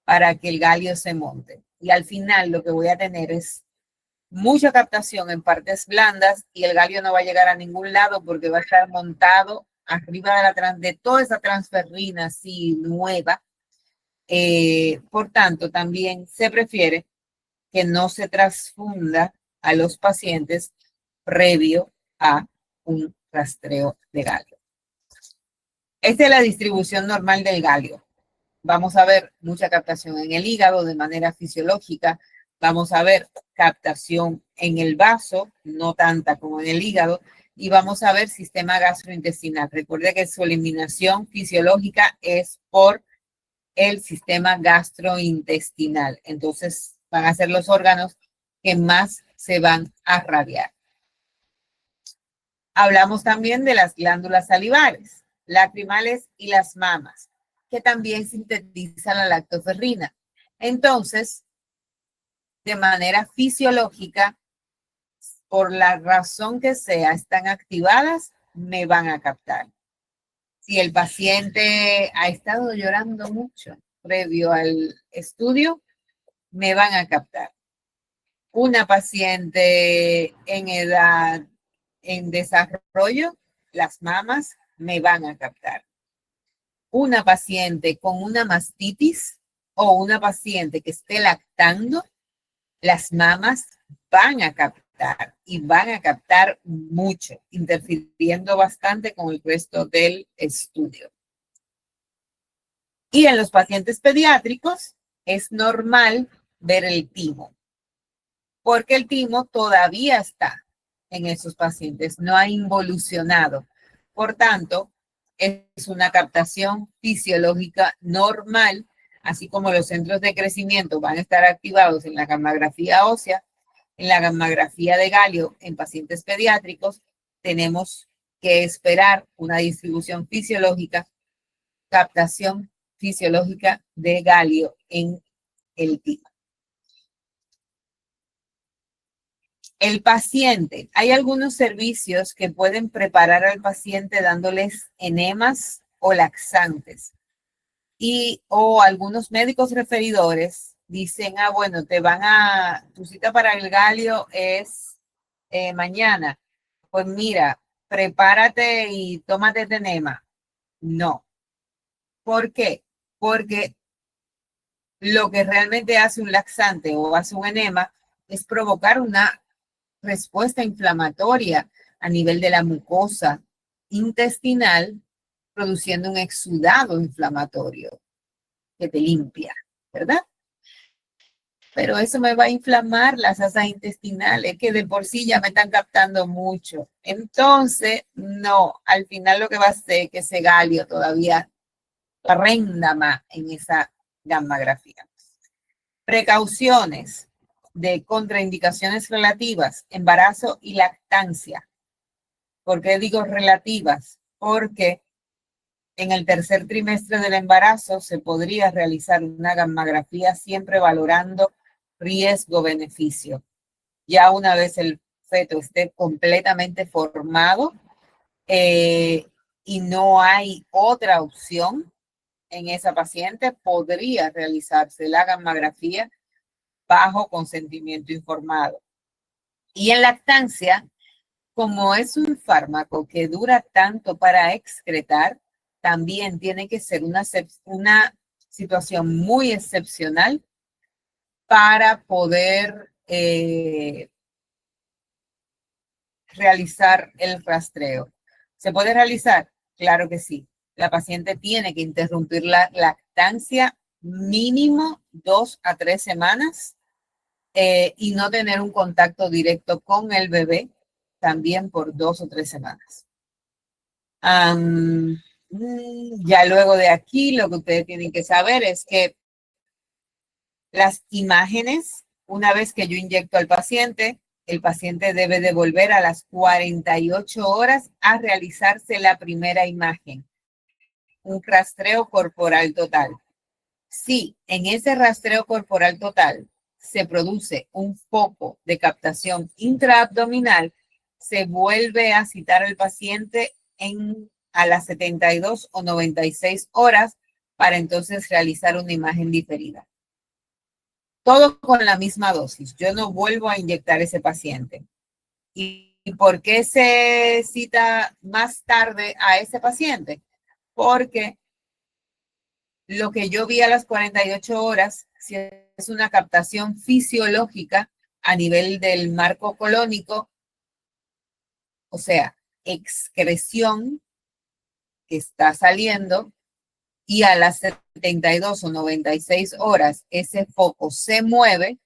para que el galio se monte. Y al final lo que voy a tener es mucha captación en partes blandas y el galio no va a llegar a ningún lado porque va a estar montado arriba de toda esa transferrina así nueva. Por tanto, también se prefiere que no se transfunda a los pacientes previo a un rastreo de galio. Esta es la distribución normal del galio. Vamos a ver mucha captación en el hígado de manera fisiológica. Vamos a ver captación en el vaso, no tanta como en el hígado. Y vamos a ver sistema gastrointestinal. Recuerde que su eliminación fisiológica es por el sistema gastrointestinal. Entonces van a ser los órganos que más se van a radiar. Hablamos también de las glándulas salivares, lacrimales y las mamas, que también sintetizan la lactoferrina. Entonces, de manera fisiológica, por la razón que sea, están activadas, me van a captar. Si el paciente ha estado llorando mucho previo al estudio, me van a captar. Una paciente en edad, en desarrollo, las mamas me van a captar. Una paciente con una mastitis o una paciente que esté lactando, las mamas van a captar y van a captar mucho, interfiriendo bastante con el resto del estudio. Y en los pacientes pediátricos es normal ver el timo, porque el timo todavía está en esos pacientes, no ha involucionado. Por tanto, es una captación fisiológica normal, así como los centros de crecimiento van a estar activados en la gammagrafía ósea, en la gammagrafía de galio en pacientes pediátricos, tenemos que esperar una distribución fisiológica, captación fisiológica de galio en el timo. El paciente, hay algunos servicios que pueden preparar al paciente dándoles enemas o laxantes. O algunos médicos referidores dicen, bueno, tu cita para el galio es mañana. Pues mira, prepárate y tómate este enema. No. ¿Por qué? Porque lo que realmente hace un laxante o hace un enema es provocar una respuesta inflamatoria a nivel de la mucosa intestinal, produciendo un exudado inflamatorio que te limpia, ¿verdad? Pero eso me va a inflamar las asas intestinales, que de por sí ya me están captando mucho. Entonces, no, al final lo que va a hacer es que ese galio todavía renda más en esa gammagrafía. Precauciones de contraindicaciones relativas, embarazo y lactancia. ¿Por qué digo relativas? Porque en el tercer trimestre del embarazo se podría realizar una gammagrafía siempre valorando riesgo-beneficio. Ya una vez el feto esté completamente formado y no hay otra opción en esa paciente, podría realizarse la gammagrafía bajo consentimiento informado. Y en lactancia, como es un fármaco que dura tanto para excretar, también tiene que ser una situación muy excepcional para poder realizar el rastreo. ¿Se puede realizar? Claro que sí. La paciente tiene que interrumpir la lactancia mínimo 2 a 3 semanas y no tener un contacto directo con el bebé también por 2 o 3 semanas. Ya luego de aquí, lo que ustedes tienen que saber es que las imágenes, una vez que yo inyecto al paciente, el paciente debe de volver a las 48 horas a realizarse la primera imagen, un rastreo corporal total. Si en ese rastreo corporal total se produce un foco de captación intraabdominal, se vuelve a citar al paciente a las 72 o 96 horas para entonces realizar una imagen diferida. Todo con la misma dosis. Yo no vuelvo a inyectar ese paciente. ¿Y por qué se cita más tarde a ese paciente? Porque lo que yo vi a las 48 horas si es una captación fisiológica a nivel del marco colónico, o sea, excreción que está saliendo, y a las 72 o 96 horas ese foco se mueve,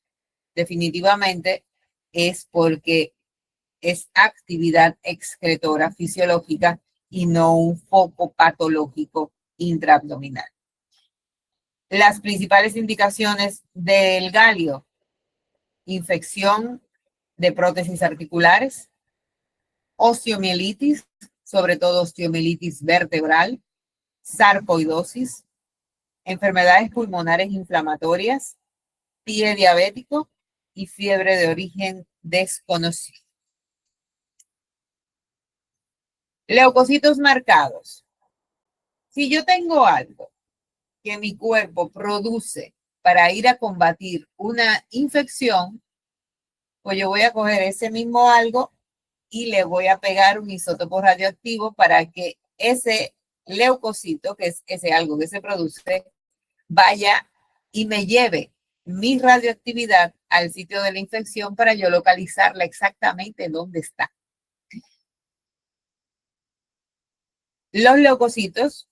definitivamente es porque es actividad excretora fisiológica y no un foco patológico intraabdominal. Las principales indicaciones del galio: infección de prótesis articulares, osteomielitis, sobre todo osteomielitis vertebral, sarcoidosis, enfermedades pulmonares inflamatorias, pie diabético y fiebre de origen desconocido. Leucocitos marcados. Si yo tengo algo que mi cuerpo produce para ir a combatir una infección, pues yo voy a coger ese mismo algo y le voy a pegar un isótopo radioactivo para que ese leucocito, que es ese algo que se produce, vaya y me lleve mi radioactividad al sitio de la infección para yo localizarla exactamente dónde está. Los leucocitos,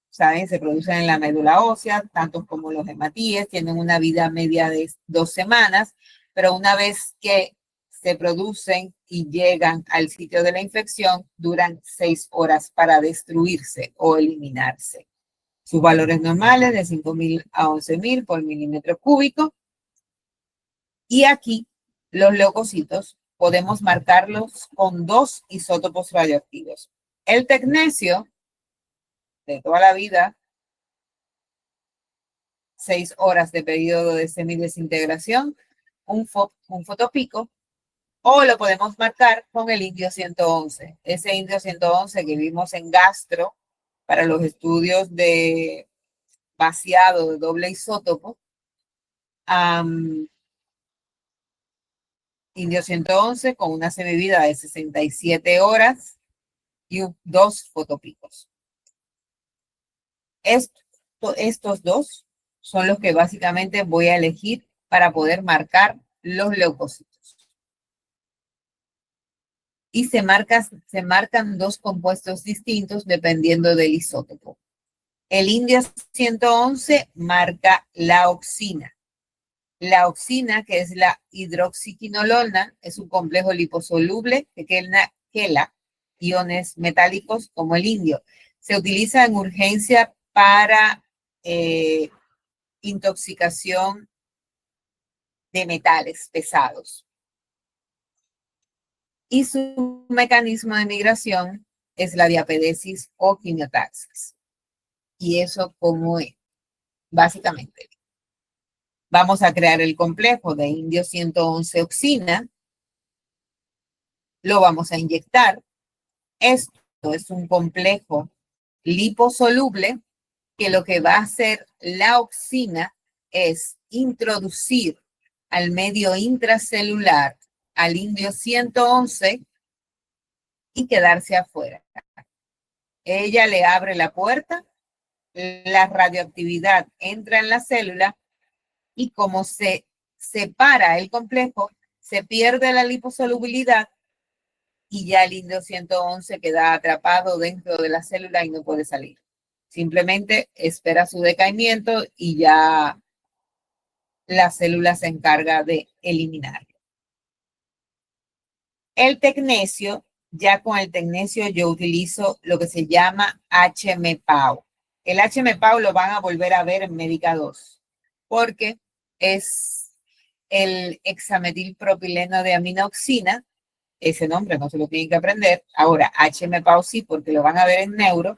¿saben? Se producen en la médula ósea, tanto como los hematíes, tienen una vida media de 2 semanas, pero una vez que se producen y llegan al sitio de la infección, duran 6 horas para destruirse o eliminarse. Sus valores normales de 5.000 a 11.000 por milímetro cúbico. Y aquí los leucocitos podemos marcarlos con 2 isótopos radioactivos. El tecnesio, de toda la vida, 6 horas de periodo de semidesintegración, un fotopico, o lo podemos marcar con el indio 111. Ese indio 111 que vimos en gastro para los estudios de vaciado de doble isótopo. Indio 111 con una semivida de 67 horas y 2 fotopicos. Estos dos son los que básicamente voy a elegir para poder marcar los leucocitos. Y se marcan 2 compuestos distintos dependiendo del isótopo. El indio 111 marca la oxina. La oxina, que es la hidroxiquinolona, es un complejo liposoluble que quela iones metálicos como el indio. Se utiliza en urgencia para intoxicación de metales pesados. Y su mecanismo de migración es la diapedesis o quimiotaxis. Y eso como es, básicamente. Vamos a crear el complejo de indio 111 oxina. Lo vamos a inyectar. Esto es un complejo liposoluble que lo que va a hacer la oxina es introducir al medio intracelular al indio 111 y quedarse afuera. Ella le abre la puerta, la radioactividad entra en la célula y como se separa el complejo, se pierde la liposolubilidad y ya el indio 111 queda atrapado dentro de la célula y no puede salir. Simplemente espera su decaimiento y ya la célula se encarga de eliminarlo. El tecnesio, ya con el tecnesio yo utilizo lo que se llama HMPAO. El HMPAO lo van a volver a ver en Médica 2 porque es el hexametilpropileno de aminoxina. Ese nombre no se lo tienen que aprender. Ahora, HMPAO sí, porque lo van a ver en neuro.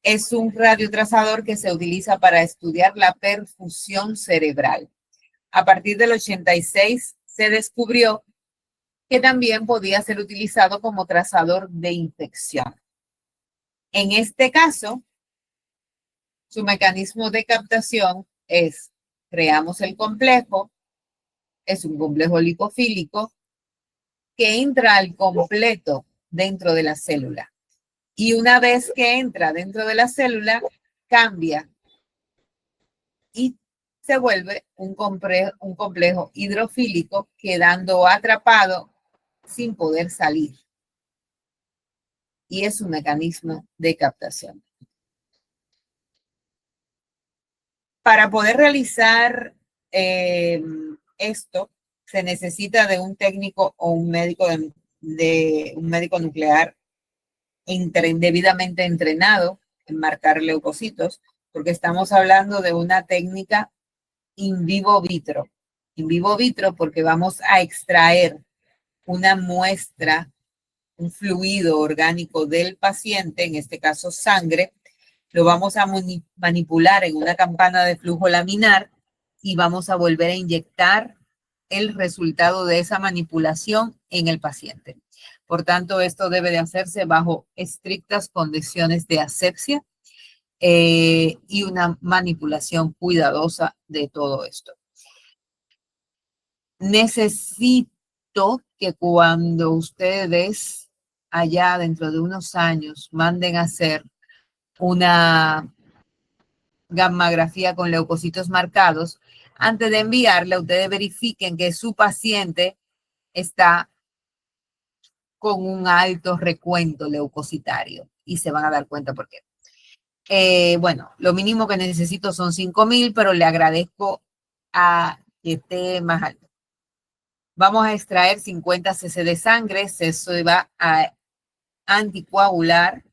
Es un radiotrazador que se utiliza para estudiar la perfusión cerebral. A partir del 86 se descubrió que también podía ser utilizado como trazador de infección. En este caso, su mecanismo de captación es, creamos el complejo, es un complejo lipofílico que entra al completo dentro de la célula. Y una vez que entra dentro de la célula, cambia y se vuelve un complejo hidrofílico quedando atrapado sin poder salir. Y es un mecanismo de captación. Para poder realizar esto, se necesita de un técnico o un médico de un médico nuclear debidamente entrenado en marcar leucocitos, porque estamos hablando de una técnica in vivo vitro. In vivo vitro porque vamos a extraer una muestra, un fluido orgánico del paciente, en este caso sangre, lo vamos a manipular en una campana de flujo laminar y vamos a volver a inyectar el resultado de esa manipulación en el paciente. Por tanto, esto debe de hacerse bajo estrictas condiciones de asepsia y una manipulación cuidadosa de todo esto. Necesito que cuando ustedes allá dentro de unos años manden a hacer una gammagrafía con leucocitos marcados, antes de enviarla, ustedes verifiquen que su paciente está con un alto recuento leucocitario y se van a dar cuenta por qué. Bueno, lo mínimo que necesito son 5,000, pero le agradezco a que esté más alto. Vamos a extraer 50 cc de sangre, se va a anticoagular.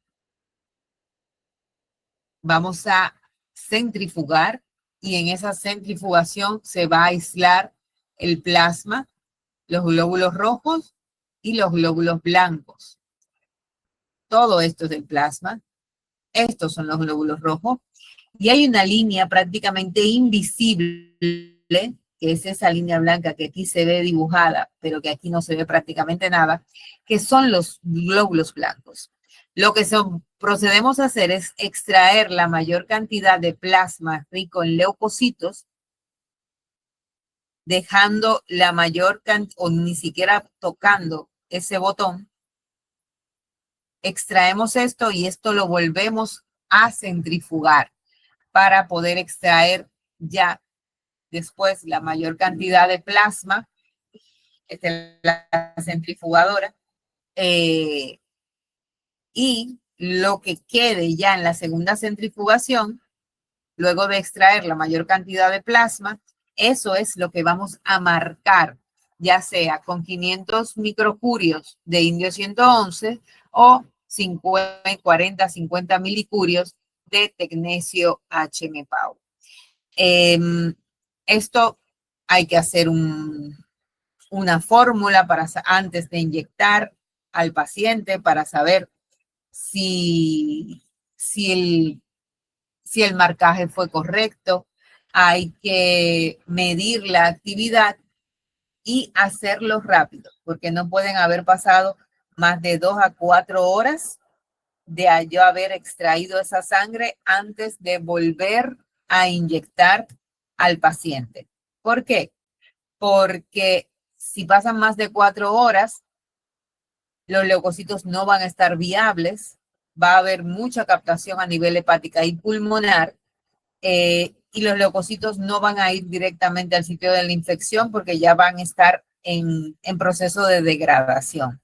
Vamos a centrifugar y en esa centrifugación se va a aislar el plasma, los glóbulos rojos y los glóbulos blancos. Todo esto es del plasma. Estos son los glóbulos rojos. Y hay una línea prácticamente invisible, que es esa línea blanca que aquí se ve dibujada, pero que aquí no se ve prácticamente nada, que son los glóbulos blancos. Lo que procedemos a hacer es extraer la mayor cantidad de plasma rico en leucocitos, dejando la mayor cantidad, o ni siquiera tocando ese botón. Extraemos esto y esto lo volvemos a centrifugar para poder extraer ya después la mayor cantidad de plasma. Esta es la centrifugadora. Y lo que quede ya en la segunda centrifugación, luego de extraer la mayor cantidad de plasma, eso es lo que vamos a marcar, ya sea con 500 microcurios de indio 111 o 40, 50 milicurios de tecnesio HMPAO. Esto hay que hacer una fórmula antes de inyectar al paciente para saber si el marcaje fue correcto. Hay que medir la actividad y hacerlo rápido, porque no pueden haber pasado más de 2 a 4 horas de yo haber extraído esa sangre antes de volver a inyectar al paciente. ¿Por qué? Porque si pasan más de 4 horas, los leucocitos no van a estar viables, va a haber mucha captación a nivel hepática y pulmonar, y los leucocitos no van a ir directamente al sitio de la infección porque ya van a estar en proceso de degradación.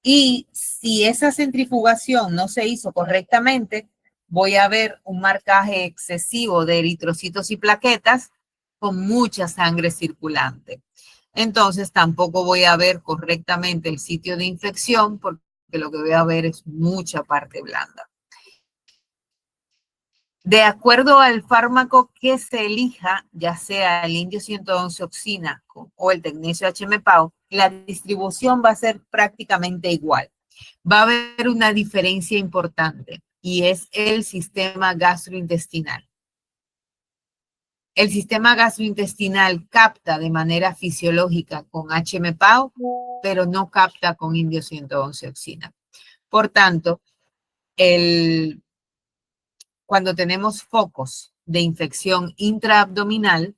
Y si esa centrifugación no se hizo correctamente, voy a ver un marcaje excesivo de eritrocitos y plaquetas con mucha sangre circulante. Entonces tampoco voy a ver correctamente el sitio de infección porque lo que voy a ver es mucha parte blanda. De acuerdo al fármaco que se elija, ya sea el indio 111 oxínaco o el tecnesio HMPAO, la distribución va a ser prácticamente igual. Va a haber una diferencia importante y es el sistema gastrointestinal. El sistema gastrointestinal capta de manera fisiológica con HMPAO, pero no capta con indio 111 oxínaco. Por tanto, cuando tenemos focos de infección intraabdominal,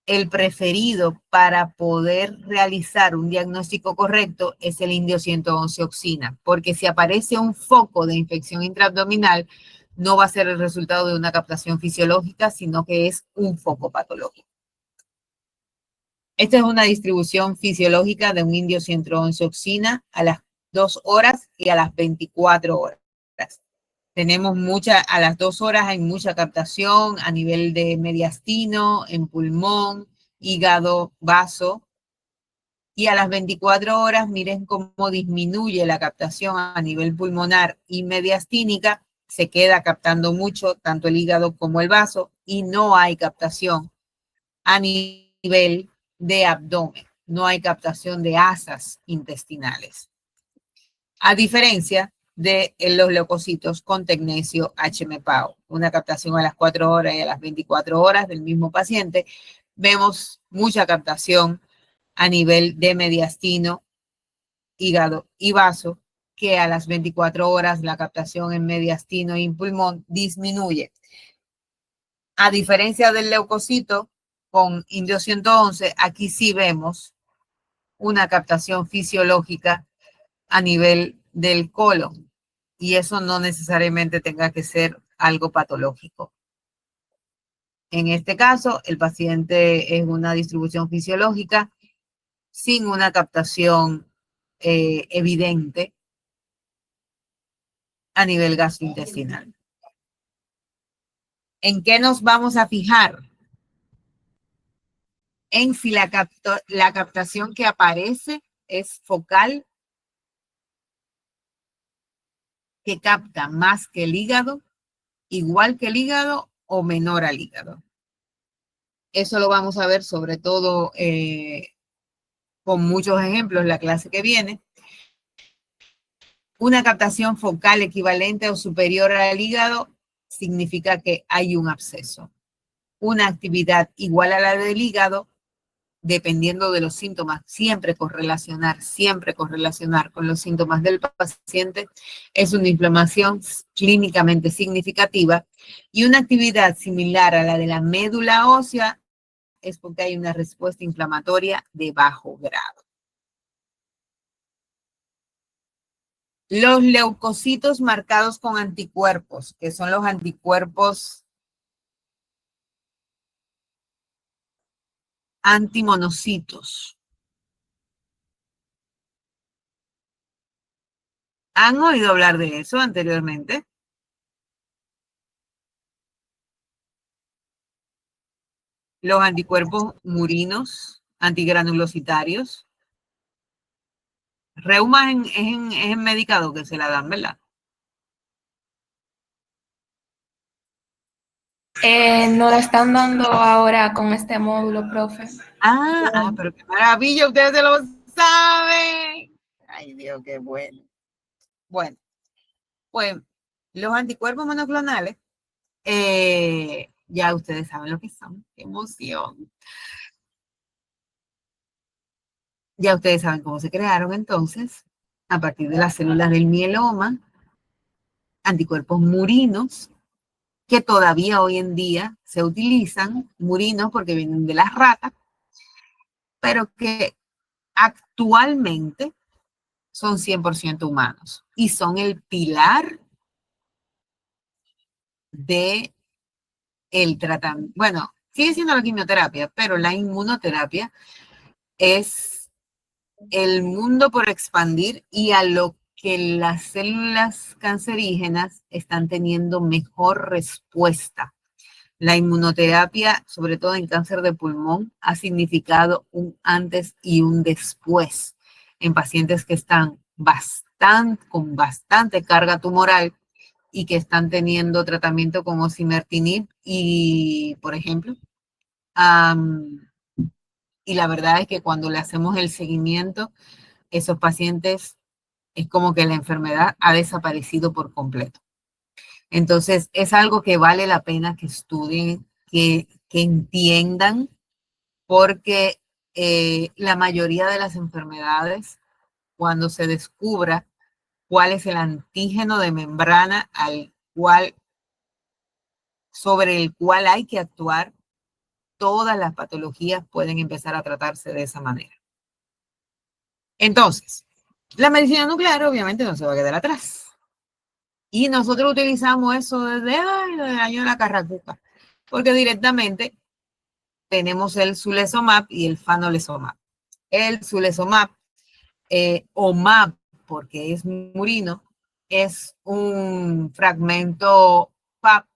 el preferido para poder realizar un diagnóstico correcto es el indio 111 oxina, porque si aparece un foco de infección intraabdominal, no va a ser el resultado de una captación fisiológica, sino que es un foco patológico. Esta es una distribución fisiológica de un indio 111 oxina a las 2 horas y a las 24 horas. Tenemos a las 2 horas hay mucha captación a nivel de mediastino, en pulmón, hígado, vaso. Y a las 24 horas, miren cómo disminuye la captación a nivel pulmonar y mediastínica. Se queda captando mucho, tanto el hígado como el vaso, y no hay captación a nivel de abdomen. No hay captación de asas intestinales. A diferencia de los leucocitos con tecnesio HMPAO, una captación a las 4 horas y a las 24 horas del mismo paciente, vemos mucha captación a nivel de mediastino, hígado y vaso, que a las 24 horas la captación en mediastino y pulmón disminuye. A diferencia del leucocito con indio 111, aquí sí vemos una captación fisiológica a nivel del colon, y eso no necesariamente tenga que ser algo patológico. En este caso, el paciente es una distribución fisiológica sin una captación evidente a nivel gastrointestinal. ¿En qué nos vamos a fijar? En si la captación que aparece es focal, que capta más que el hígado, igual que el hígado o menor al hígado. Eso lo vamos a ver sobre todo con muchos ejemplos en la clase que viene. Una captación focal equivalente o superior al hígado significa que hay un absceso. Una actividad igual a la del hígado, dependiendo de los síntomas, siempre correlacionar con los síntomas del paciente, es una inflamación clínicamente significativa, y una actividad similar a la de la médula ósea es porque hay una respuesta inflamatoria de bajo grado. Los leucocitos marcados con anticuerpos, que son los anticuerpos antimonocitos. ¿Han oído hablar de eso anteriormente? Los anticuerpos murinos, antigranulositarios. Reuma es en medicado que se la dan, ¿verdad? Nos la están dando ahora con este módulo, profe. Pero qué maravilla, ustedes se lo saben. Ay, Dios, qué bueno. Bueno, pues los anticuerpos monoclonales, ya ustedes saben lo que son. Qué emoción. Ya ustedes saben cómo se crearon entonces, a partir de las células del mieloma, anticuerpos murinos, que todavía hoy en día se utilizan, murinos porque vienen de las ratas, pero que actualmente son 100% humanos y son el pilar de el tratamiento. Bueno, sigue siendo la quimioterapia, pero la inmunoterapia es el mundo por expandir y a lo que las células cancerígenas están teniendo mejor respuesta. La inmunoterapia, sobre todo en cáncer de pulmón, ha significado un antes y un después en pacientes que están con bastante carga tumoral y que están teniendo tratamiento con osimertinib y, por ejemplo, y la verdad es que cuando le hacemos el seguimiento, esos pacientes es como que la enfermedad ha desaparecido por completo. Entonces, es algo que vale la pena que estudien, que entiendan, porque la mayoría de las enfermedades, cuando se descubra cuál es el antígeno de membrana sobre el cual hay que actuar, todas las patologías pueden empezar a tratarse de esa manera. Entonces, la medicina nuclear obviamente no se va a quedar atrás. Y nosotros utilizamos eso desde el año de la carracuca, porque directamente tenemos el sulezumab y el fanolezumab. El sulezumab, o MAB, porque es murino, es un fragmento PAP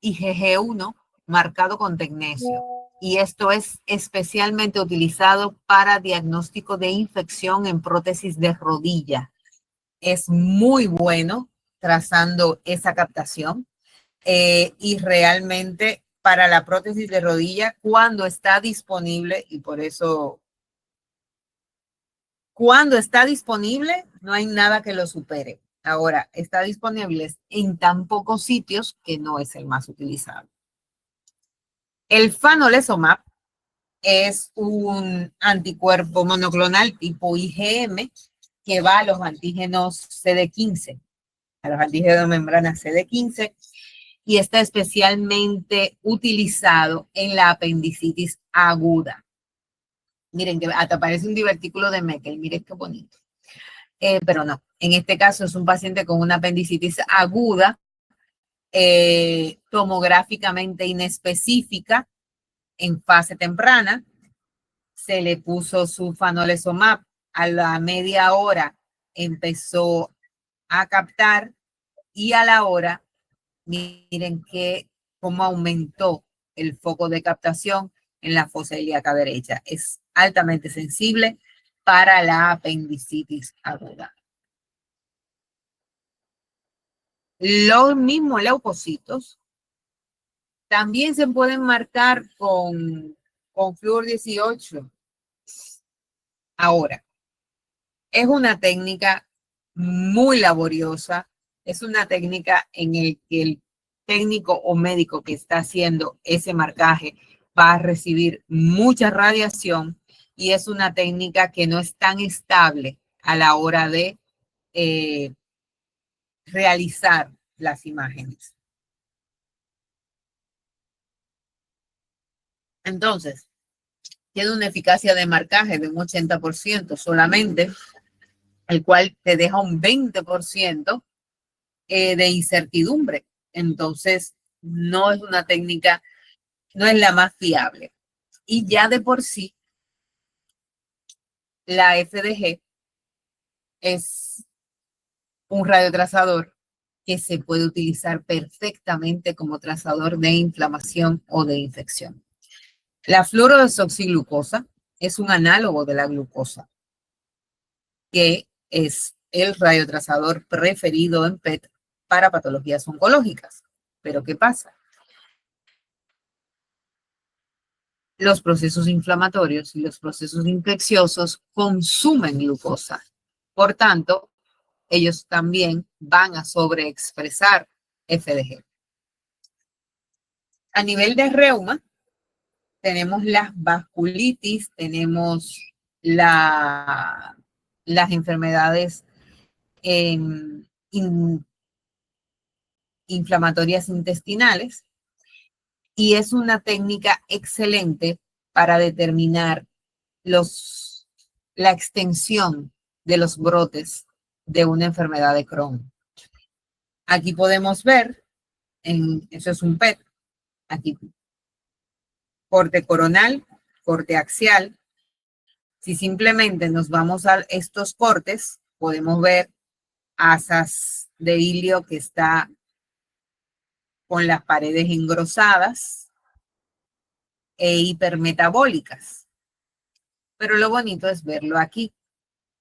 IgG1 marcado con tecnesio. Y esto es especialmente utilizado para diagnóstico de infección en prótesis de rodilla. Es muy bueno trazando esa captación y realmente para la prótesis de rodilla cuando está disponible, y por eso cuando está disponible no hay nada que lo supere. Ahora, está disponible en tan pocos sitios que no es el más utilizado. El fanolezumab es un anticuerpo monoclonal tipo IgM que va a los antígenos CD15, a los antígenos de membrana CD15, y está especialmente utilizado en la apendicitis aguda. Miren, que hasta parece un divertículo de Meckel, miren qué bonito. Pero no, en este caso es un paciente con una apendicitis aguda, tomográficamente inespecífica, en fase temprana. Se le puso su fanolezumab, a la media hora empezó a captar y a la hora, miren cómo aumentó el foco de captación en la fosa ilíaca derecha. Es altamente sensible para la apendicitis aguda. Los mismos leucocitos también se pueden marcar con Fluor 18. Ahora, es una técnica muy laboriosa, es una técnica en la que el técnico o médico que está haciendo ese marcaje va a recibir mucha radiación y es una técnica que no es tan estable a la hora de realizar las imágenes. Entonces, tiene una eficacia de marcaje de un 80% solamente, el cual te deja un 20% de incertidumbre. Entonces, no es una técnica, no es la más fiable. Y ya de por sí, la FDG es un radiotrazador que se puede utilizar perfectamente como trazador de inflamación o de infección. La fluorodesoxiglucosa es un análogo de la glucosa, que es el radiotrazador preferido en PET para patologías oncológicas. Pero ¿qué pasa? Los procesos inflamatorios y los procesos infecciosos consumen glucosa. Por tanto, ellos también van a sobreexpresar FDG. A nivel de reuma, tenemos las vasculitis, tenemos las enfermedades inflamatorias intestinales, y es una técnica excelente para determinar la extensión de los brotes de una enfermedad de Crohn. Aquí podemos ver, eso es un PET, aquí corte coronal, corte axial, Si simplemente nos vamos a estos cortes, podemos ver asas de hilio que está con las paredes engrosadas e hipermetabólicas. Pero lo bonito es verlo aquí.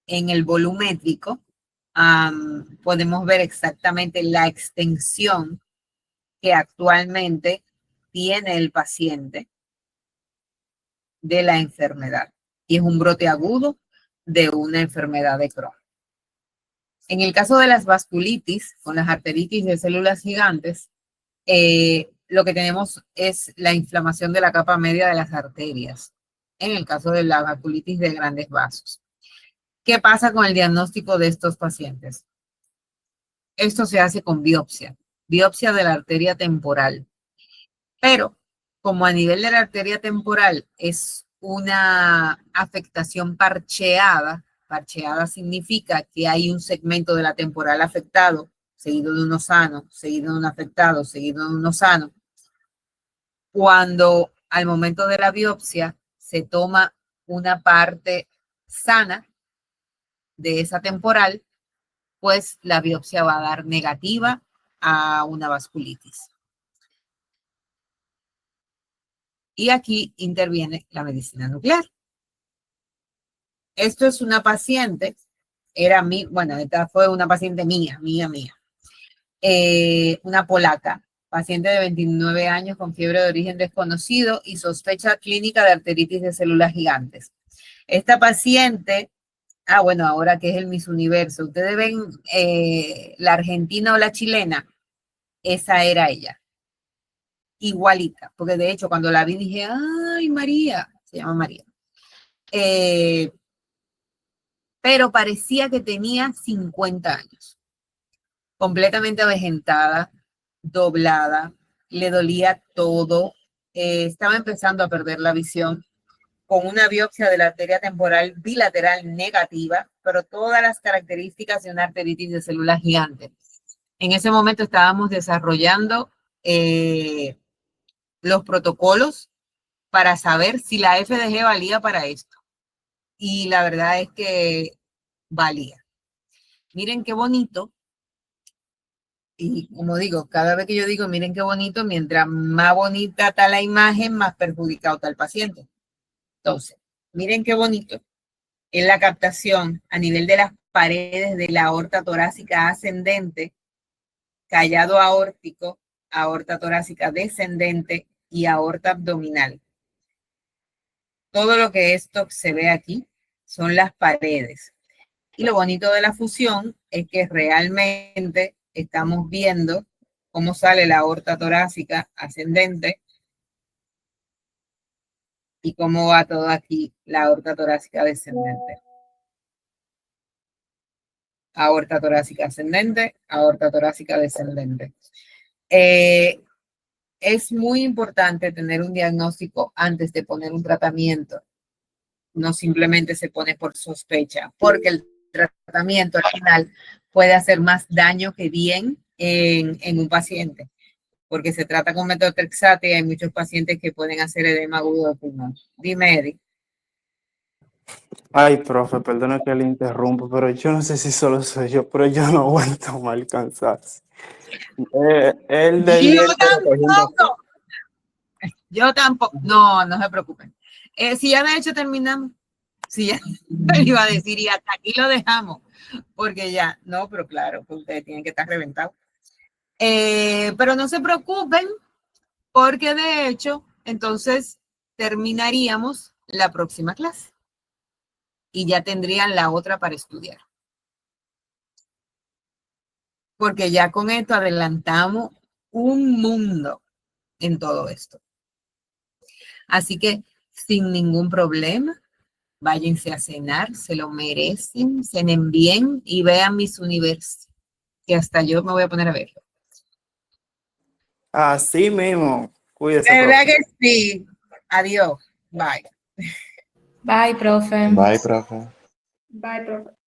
En el volumétrico podemos ver exactamente la extensión que actualmente tiene el paciente de la enfermedad. Y es un brote agudo de una enfermedad de Crohn. En el caso de las vasculitis, con las arteritis de células gigantes, lo que tenemos es la inflamación de la capa media de las arterias, en el caso de la vasculitis de grandes vasos. ¿Qué pasa con el diagnóstico de estos pacientes? Esto se hace con biopsia de la arteria temporal. Pero como a nivel de la arteria temporal es una afectación parcheada significa que hay un segmento de la temporal afectado, seguido de uno sano, seguido de un afectado, seguido de uno sano. Cuando al momento de la biopsia se toma una parte sana de esa temporal, pues la biopsia va a dar negativa a una vasculitis. Y aquí interviene la medicina nuclear. Esto es una paciente, esta fue una paciente mía. Una polaca, paciente de 29 años con fiebre de origen desconocido y sospecha clínica de arteritis de células gigantes. Esta paciente, ahora que es el Miss Universo, ustedes ven la argentina o la chilena, esa era ella. Igualita, porque de hecho cuando la vi dije, ¡ay, María! Se llama María. Pero parecía que tenía 50 años. Completamente avejentada, doblada, le dolía todo, estaba empezando a perder la visión, con una biopsia de la arteria temporal bilateral negativa, pero todas las características de una arteritis de células gigantes. En ese momento estábamos desarrollando los protocolos para saber si la FDG valía para esto. Y la verdad es que valía. Miren qué bonito. Y como digo, cada vez que yo digo, miren qué bonito, mientras más bonita está la imagen, más perjudicado está el paciente. Entonces, miren qué bonito. Es la captación a nivel de las paredes de la aorta torácica ascendente, callado aórtico, aorta torácica descendente y aorta abdominal. Todo lo que esto se ve aquí son las paredes. Y lo bonito de la fusión es que realmente estamos viendo cómo sale la aorta torácica ascendente y cómo va todo aquí la aorta torácica descendente. Aorta torácica ascendente, aorta torácica descendente. Es muy importante tener un diagnóstico antes de poner un tratamiento. No simplemente se pone por sospecha, porque el tratamiento al final puede hacer más daño que bien en un paciente, porque se trata con metotrexate y hay muchos pacientes que pueden hacer edema agudo de pulmón. Dime, Eddie. Ay, profe, perdona que le interrumpo, pero yo no sé si solo soy yo, pero yo no aguanto mal cansancio. El del Yo día entero cogiendo tampoco. Yo tampoco. No, no se preocupen. Si ya de hecho terminamos, si ya le iba a decir y hasta aquí lo dejamos, porque ya, no, pero claro, pues ustedes tienen que estar reventados. Pero no se preocupen, porque de hecho, entonces terminaríamos la próxima clase y ya tendrían la otra para estudiar. Porque ya con esto adelantamos un mundo en todo esto. Así que sin ningún problema, váyanse a cenar, se lo merecen, cenen bien y vean Miss Universo, que hasta yo me voy a poner a verlo. así mismo. Cuídese, ¿Verdad profe. que sí? Adiós. Bye. Bye, profe. Bye, profe. Bye, profe.